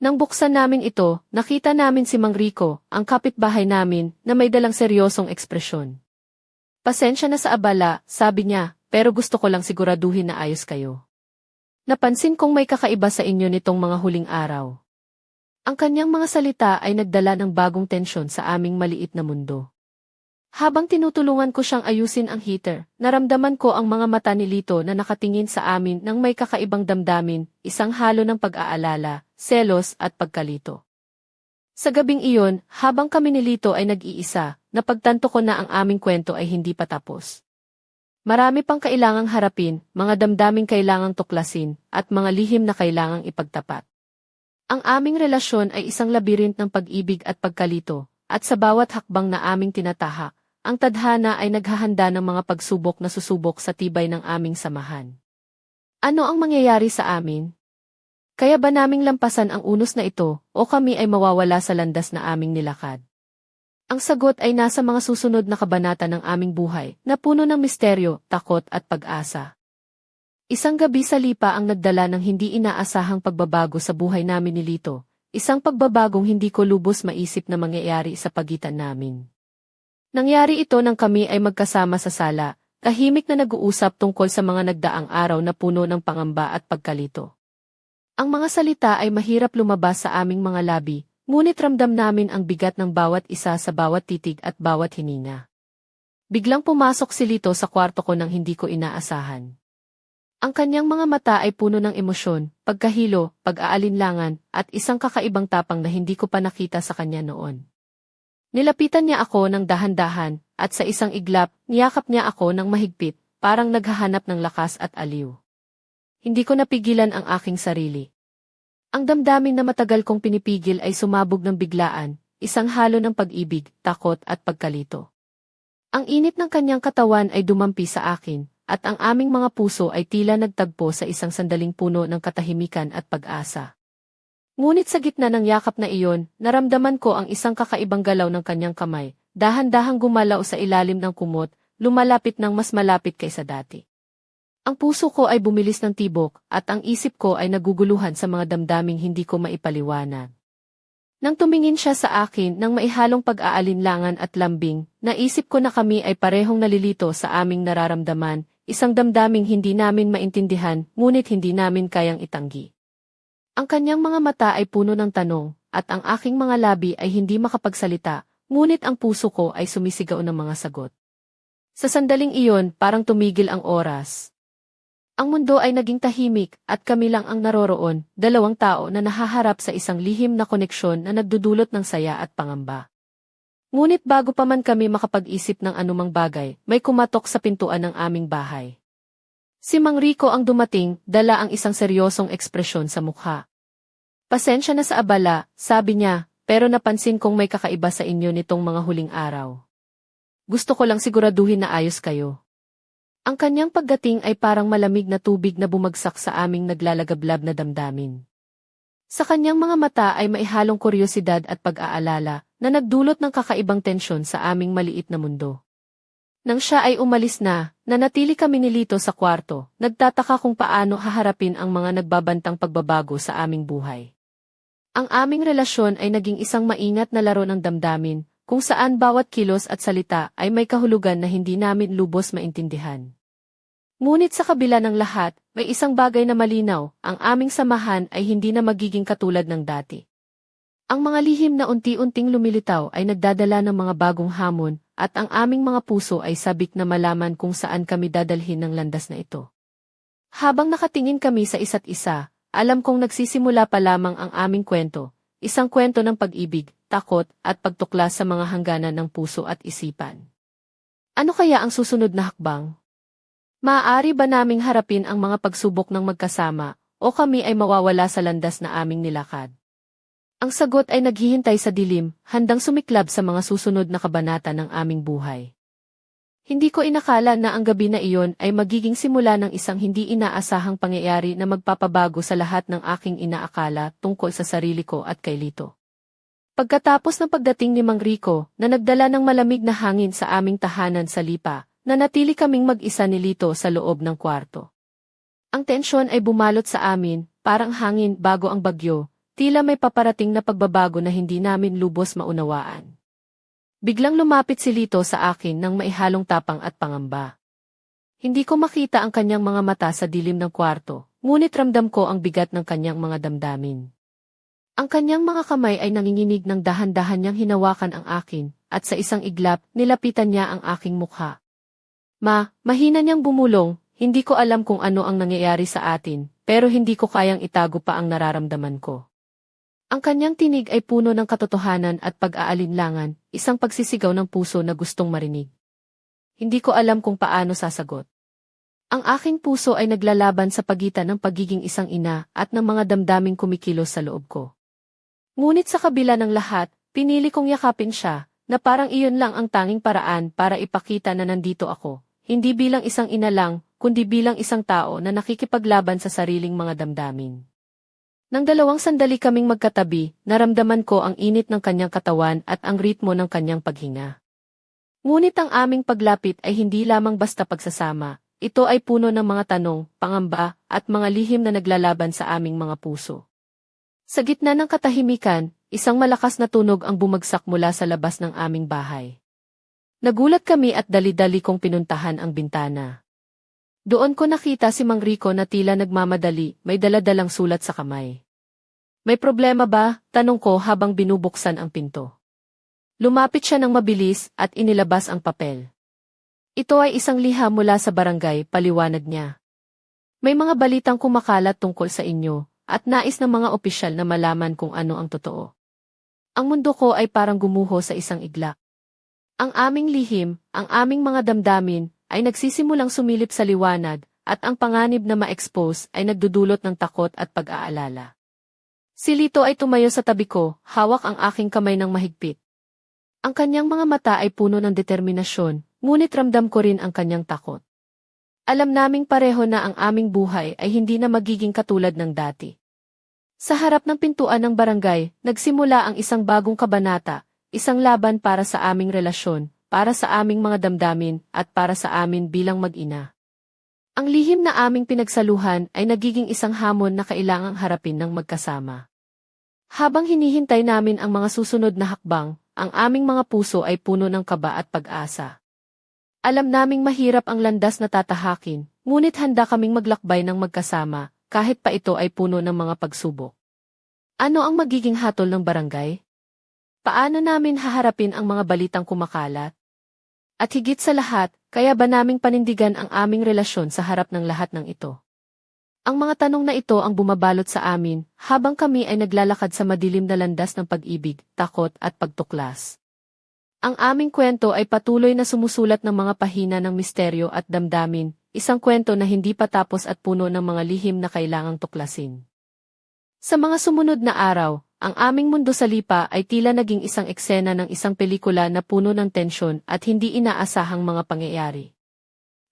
Nang buksan namin ito, nakita namin si Mang Rico, ang kapitbahay namin, na may dalang seryosong ekspresyon. Pasensya na sa abala, sabi niya, pero gusto ko lang siguraduhin na ayos kayo. Napansin kong may kakaiba sa inyo nitong mga huling araw. Ang kanyang mga salita ay nagdala ng bagong tensyon sa aming maliit na mundo. Habang tinutulungan ko siyang ayusin ang heater, naramdaman ko ang mga mata ni Lito na nakatingin sa amin ng may kakaibang damdamin, isang halo ng pag-aalala, selos at pagkalito. Sa gabing iyon, habang kami ni Lito ay nag-iisa, napagtanto ko na ang aming kwento ay hindi pa tapos. Marami pang kailangang harapin, mga damdaming kailangang tuklasin, at mga lihim na kailangang ipagtapat. Ang aming relasyon ay isang labirint ng pag-ibig at pagkalito, at sa bawat hakbang na aming tinatahak, ang tadhana ay naghahanda ng mga pagsubok na susubok sa tibay ng aming samahan. Ano ang mangyayari sa amin? Kaya ba naming lampasan ang unos na ito, o kami ay mawawala sa landas na aming nilakad? Ang sagot ay nasa mga susunod na kabanata ng aming buhay, na puno ng misteryo, takot at pag-asa. Isang gabi sa lipa ang nagdala ng hindi inaasahang pagbabago sa buhay namin ni Lito, isang pagbabagong hindi ko lubos maisip na mangyayari sa pagitan namin. Nangyari ito nang kami ay magkasama sa sala, tahimik na nag-uusap tungkol sa mga nagdaang araw na puno ng pangamba at pagkalito. Ang mga salita ay mahirap lumabas sa aming mga labi, ngunit ramdam namin ang bigat ng bawat isa sa bawat titig at bawat hininga. Biglang pumasok si Lito sa kwarto ko nang hindi ko inaasahan. Ang kanyang mga mata ay puno ng emosyon, pagkahilo, pag-aalinlangan, at isang kakaibang tapang na hindi ko pa nakita sa kanya noon. Nilapitan niya ako ng dahan-dahan, at sa isang iglap, niyakap niya ako ng mahigpit, parang naghahanap ng lakas at aliw. Hindi ko napigilan ang aking sarili. Ang damdamin na matagal kong pinipigil ay sumabog ng biglaan, isang halo ng pag-ibig, takot at pagkalito. Ang init ng kanyang katawan ay dumampi sa akin, at ang aming mga puso ay tila nagtagpo sa isang sandaling puno ng katahimikan at pag-asa. Ngunit sa gitna ng yakap na iyon, naramdaman ko ang isang kakaibang galaw ng kanyang kamay, dahan-dahang gumalaw sa ilalim ng kumot, lumalapit ng mas malapit kaysa dati. Ang puso ko ay bumilis ng tibok, at ang isip ko ay naguguluhan sa mga damdaming hindi ko maipaliwanag. Nang tumingin siya sa akin ng maihalong pag-aalinlangan at lambing, naisip ko na kami ay parehong nalilito sa aming nararamdaman, isang damdaming hindi namin maintindihan, ngunit hindi namin kayang itanggi. Ang kanyang mga mata ay puno ng tanong, at ang aking mga labi ay hindi makapagsalita, ngunit ang puso ko ay sumisigaw ng mga sagot. Sa sandaling iyon, parang tumigil ang oras. Ang mundo ay naging tahimik, at kami lang ang naroroon, dalawang tao na nahaharap sa isang lihim na koneksyon na nagdudulot ng saya at pangamba. Ngunit bago pa man kami makapag-isip ng anumang bagay, may kumatok sa pintuan ng aming bahay. Si Mang Rico ang dumating, dala ang isang seryosong ekspresyon sa mukha. Pasensya na sa abala, sabi niya, pero napansin kong may kakaiba sa inyo nitong mga huling araw. Gusto ko lang siguraduhin na ayos kayo. Ang kanyang pagdating ay parang malamig na tubig na bumagsak sa aming naglalagablab na damdamin. Sa kanyang mga mata ay maihalong kuryosidad at pag-aalala na nagdulot ng kakaibang tensyon sa aming maliit na mundo. Nang siya ay umalis na, nanatili kami ni Lito sa kwarto, nagtataka kung paano haharapin ang mga nagbabantang pagbabago sa aming buhay. Ang aming relasyon ay naging isang maingat na laro ng damdamin, kung saan bawat kilos at salita ay may kahulugan na hindi namin lubos maintindihan. Ngunit sa kabila ng lahat, may isang bagay na malinaw, ang aming samahan ay hindi na magiging katulad ng dati. Ang mga lihim na unti-unting lumilitaw ay nagdadala ng mga bagong hamon, at ang aming mga puso ay sabik na malaman kung saan kami dadalhin ng landas na ito. Habang nakatingin kami sa isa't isa, alam kong nagsisimula pa lamang ang aming kwento, isang kwento ng pag-ibig, takot, at pagtuklas sa mga hangganan ng puso at isipan. Ano kaya ang susunod na hakbang? Maaari ba naming harapin ang mga pagsubok ng magkasama, o kami ay mawawala sa landas na aming nilakad? Ang sagot ay naghihintay sa dilim, handang sumiklab sa mga susunod na kabanata ng aming buhay. Hindi ko inakala na ang gabi na iyon ay magiging simula ng isang hindi inaasahang pangyayari na magpapabago sa lahat ng aking inaakala tungkol sa sarili ko at kay Lito. Pagkatapos ng pagdating ni Mang Rico, na nagdala ng malamig na hangin sa aming tahanan sa Lipa, nanatili kaming mag-isa ni Lito sa loob ng kwarto. Ang tensyon ay bumalot sa amin, parang hangin bago ang bagyo, tila may paparating na pagbabago na hindi namin lubos maunawaan. Biglang lumapit si Lito sa akin ng maihalong tapang at pangamba. Hindi ko makita ang kanyang mga mata sa dilim ng kwarto, ngunit ramdam ko ang bigat ng kanyang mga damdamin. Ang kanyang mga kamay ay nanginginig ng dahan-dahan niyang hinawakan ang akin, at sa isang iglap, nilapitan niya ang aking mukha. Mahina niyang bumulong, hindi ko alam kung ano ang nangyayari sa atin, pero hindi ko kayang itago pa ang nararamdaman ko. Ang kanyang tinig ay puno ng katotohanan at pag-aalinlangan, isang pagsisigaw ng puso na gustong marinig. Hindi ko alam kung paano sasagot. Ang aking puso ay naglalaban sa pagitan ng pagiging isang ina at ng mga damdaming kumikilos sa loob ko. Ngunit sa kabila ng lahat, pinili kong yakapin siya, na parang iyon lang ang tanging paraan para ipakita na nandito ako. Hindi bilang isang ina lang, kundi bilang isang tao na nakikipaglaban sa sariling mga damdamin. Nang dalawang sandali kaming magkatabi, naramdaman ko ang init ng kanyang katawan at ang ritmo ng kanyang paghinga. Ngunit ang aming paglapit ay hindi lamang basta pagsasama, ito ay puno ng mga tanong, pangamba, at mga lihim na naglalaban sa aming mga puso. Sa gitna ng katahimikan, isang malakas na tunog ang bumagsak mula sa labas ng aming bahay. Nagulat kami at dali-dali kong pinuntahan ang bintana. Doon ko nakita si Mang Rico na tila nagmamadali, may dala-dalang sulat sa kamay. May problema ba? Tanong ko habang binubuksan ang pinto. Lumapit siya ng mabilis at inilabas ang papel. Ito ay isang liham mula sa barangay, paliwanag niya. May mga balitang kumakalat tungkol sa inyo, at nais ng mga opisyal na malaman kung ano ang totoo. Ang mundo ko ay parang gumuho sa isang iglap. Ang aming lihim, ang aming mga damdamin, ay nagsisimulang sumilip sa liwanag, at ang panganib na ma-expose ay nagdudulot ng takot at pag-aalala. Si Lito ay tumayo sa tabi ko, hawak ang aking kamay ng mahigpit. Ang kanyang mga mata ay puno ng determinasyon, ngunit ramdam ko rin ang kanyang takot. Alam naming pareho na ang aming buhay ay hindi na magiging katulad ng dati. Sa harap ng pintuan ng barangay, nagsimula ang isang bagong kabanata, isang laban para sa aming relasyon, para sa aming mga damdamin, at para sa amin bilang mag-ina. Ang lihim na aming pinagsaluhan ay nagiging isang hamon na kailangang harapin ng magkasama. Habang hinihintay namin ang mga susunod na hakbang, ang aming mga puso ay puno ng kaba at pag-asa. Alam naming mahirap ang landas na tatahakin, ngunit handa kaming maglakbay ng magkasama, kahit pa ito ay puno ng mga pagsubok. Ano ang magiging hatol ng barangay? Paano namin haharapin ang mga balitang kumakalat? At higit sa lahat, kaya ba naming panindigan ang aming relasyon sa harap ng lahat ng ito? Ang mga tanong na ito ang bumabalot sa amin habang kami ay naglalakad sa madilim na landas ng pag-ibig, takot at pagtuklas. Ang aming kwento ay patuloy na sumusulat ng mga pahina ng misteryo at damdamin, isang kwento na hindi pa tapos at puno ng mga lihim na kailangang tuklasin. Sa mga sumunod na araw, ang aming mundo sa Lipa ay tila naging isang eksena ng isang pelikula na puno ng tensyon at hindi inaasahang mga pangyayari.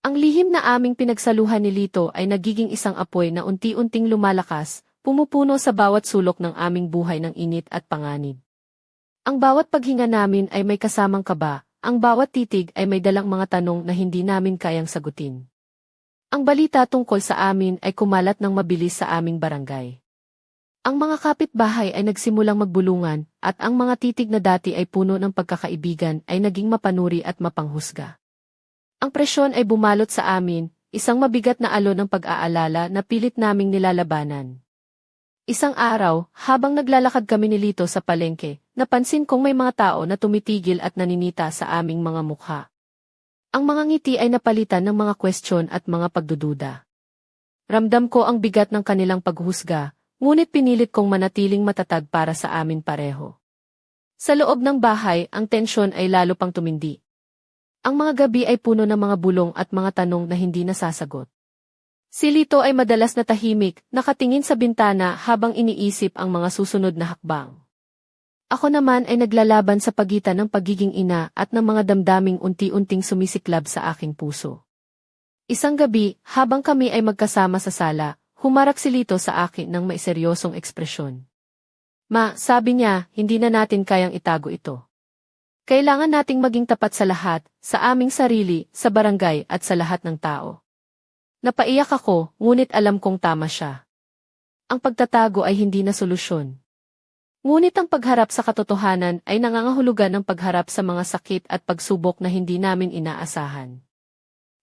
Ang lihim na aming pinagsaluhan ni Lito ay nagiging isang apoy na unti-unting lumalakas, pumupuno sa bawat sulok ng aming buhay ng init at panganib. Ang bawat paghinga namin ay may kasamang kaba, ang bawat titig ay may dalang mga tanong na hindi namin kayang sagutin. Ang balita tungkol sa amin ay kumalat ng mabilis sa aming barangay. Ang mga kapitbahay ay nagsimulang magbulungan, at ang mga titig na dati ay puno ng pagkakaibigan ay naging mapanuri at mapanghusga. Ang presyon ay bumalot sa amin, isang mabigat na alon ng pag-aalala na pilit naming nilalabanan. Isang araw, habang naglalakad kami ni Lito sa palengke, napansin kong may mga tao na tumitigil at naninita sa aming mga mukha. Ang mga ngiti ay napalitan ng mga kwestiyon at mga pagdududa. Ramdam ko ang bigat ng kanilang paghusga, ngunit pinilit kong manatiling matatag para sa amin pareho. Sa loob ng bahay, ang tensyon ay lalo pang tumindi. Ang mga gabi ay puno ng mga bulong at mga tanong na hindi nasasagot. Si Lito ay madalas na tahimik, nakatingin sa bintana habang iniisip ang mga susunod na hakbang. Ako naman ay naglalaban sa pagitan ng pagiging ina at ng mga damdaming unti-unting sumisiklab sa aking puso. Isang gabi, habang kami ay magkasama sa sala, humarap si Lito sa akin ng may seryosong ekspresyon. Ma, sabi niya, hindi na natin kayang itago ito. Kailangan nating maging tapat sa lahat, sa aming sarili, sa barangay at sa lahat ng tao. Napaiyak ako, ngunit alam kong tama siya. Ang pagtatago ay hindi na solusyon. Ngunit ang pagharap sa katotohanan ay nangangahulugan ng pagharap sa mga sakit at pagsubok na hindi namin inaasahan.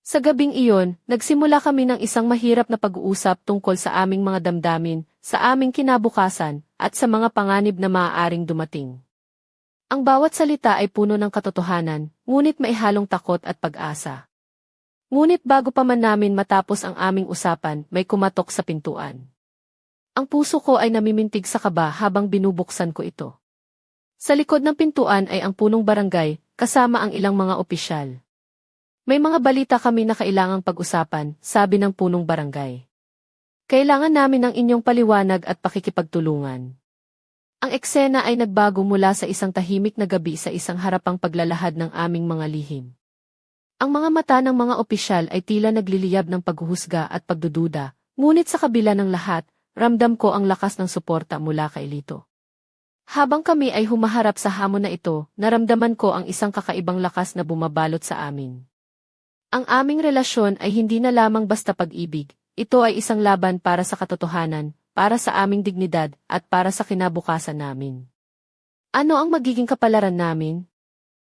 Sa gabing iyon, nagsimula kami ng isang mahirap na pag-uusap tungkol sa aming mga damdamin, sa aming kinabukasan, at sa mga panganib na maaaring dumating. Ang bawat salita ay puno ng katotohanan, ngunit may halong takot at pag-asa. Ngunit bago pa man namin matapos ang aming usapan, may kumatok sa pintuan. Ang puso ko ay namimintig sa kaba habang binubuksan ko ito. Sa likod ng pintuan ay ang punong barangay, kasama ang ilang mga opisyal. May mga balita kami na kailangang pag-usapan, sabi ng punong barangay. Kailangan namin ng inyong paliwanag at pakikipagtulungan. Ang eksena ay nagbago mula sa isang tahimik na gabi sa isang harapang paglalahad ng aming mga lihim. Ang mga mata ng mga opisyal ay tila nagliliyab ng paghuhusga at pagdududa, ngunit sa kabila ng lahat, ramdam ko ang lakas ng suporta mula kay Lito. Habang kami ay humaharap sa hamon na ito, naramdaman ko ang isang kakaibang lakas na bumabalot sa amin. Ang aming relasyon ay hindi na lamang basta pag-ibig, ito ay isang laban para sa katotohanan, para sa aming dignidad, at para sa kinabukasan namin. Ano ang magiging kapalaran namin?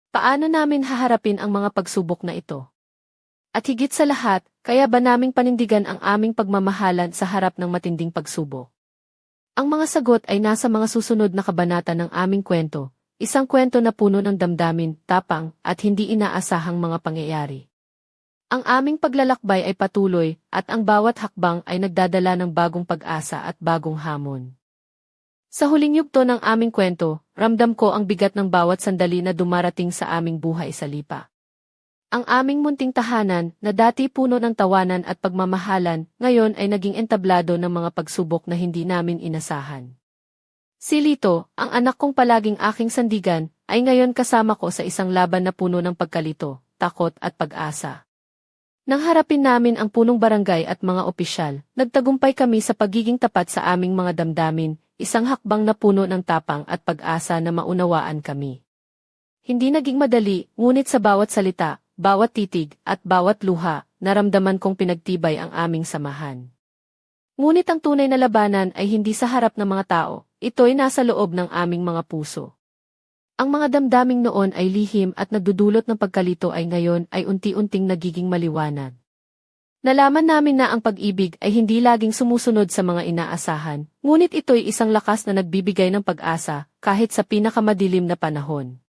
Paano namin haharapin ang mga pagsubok na ito? At higit sa lahat, kaya ba naming panindigan ang aming pagmamahalan sa harap ng matinding pagsubok? Ang mga sagot ay nasa mga susunod na kabanata ng aming kwento, isang kwento na puno ng damdamin, tapang, at hindi inaasahang mga pangyayari. Ang aming paglalakbay ay patuloy, at ang bawat hakbang ay nagdadala ng bagong pag-asa at bagong hamon. Sa huling yugto ng aming kwento, ramdam ko ang bigat ng bawat sandali na dumarating sa aming buhay sa Lipa. Ang aming munting tahanan, na dati puno ng tawanan at pagmamahalan, ngayon ay naging entablado ng mga pagsubok na hindi namin inasahan. Si Lito, ang anak kong palaging aking sandigan, ay ngayon kasama ko sa isang laban na puno ng pagkalito, takot at pag-asa. Nang harapin namin ang punong barangay at mga opisyal, nagtagumpay kami sa pagiging tapat sa aming mga damdamin, isang hakbang na puno ng tapang at pag-asa na maunawaan kami. Hindi naging madali, ngunit sa bawat salita, bawat titig, at bawat luha, naramdaman kong pinagtibay ang aming samahan. Ngunit ang tunay na labanan ay hindi sa harap ng mga tao, ito'y nasa loob ng aming mga puso. Ang mga damdaming noon ay lihim at nagdudulot ng pagkalito ay ngayon ay unti-unting nagiging maliwanag. Nalaman namin na ang pag-ibig ay hindi laging sumusunod sa mga inaasahan, ngunit ito'y isang lakas na nagbibigay ng pag-asa kahit sa pinakamadilim na panahon.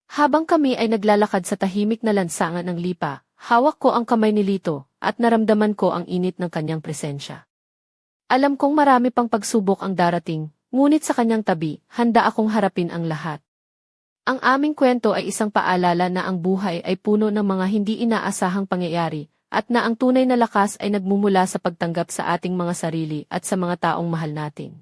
Habang kami ay naglalakad sa tahimik na lansangan ng lipa, hawak ko ang kamay ni Lito at naramdaman ko ang init ng kanyang presensya. Alam kong marami pang pagsubok ang darating, ngunit sa kanyang tabi, handa akong harapin ang lahat. Ang aming kwento ay isang paalala na ang buhay ay puno ng mga hindi inaasahang pangyayari, at na ang tunay na lakas ay nagmumula sa pagtanggap sa ating mga sarili at sa mga taong mahal natin.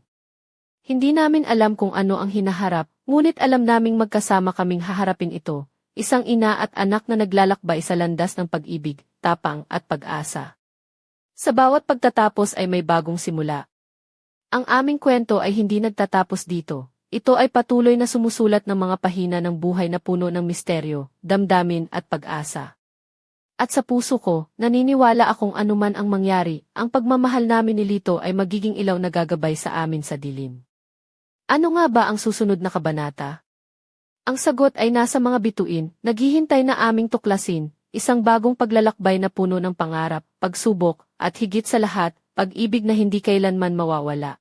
Hindi namin alam kung ano ang hinaharap, ngunit alam naming magkasama kaming haharapin ito, isang ina at anak na naglalakbay sa landas ng pag-ibig, tapang at pag-asa. Sa bawat pagtatapos ay may bagong simula. Ang aming kwento ay hindi nagtatapos dito. Ito ay patuloy na sumusulat ng mga pahina ng buhay na puno ng misteryo, damdamin at pag-asa. At sa puso ko, naniniwala akong anuman ang mangyari, ang pagmamahal namin ni Lito ay magiging ilaw na gagabay sa amin sa dilim. Ano nga ba ang susunod na kabanata? Ang sagot ay nasa mga bituin, naghihintay na aming tuklasin, isang bagong paglalakbay na puno ng pangarap, pagsubok, at higit sa lahat, pag-ibig na hindi kailanman mawawala.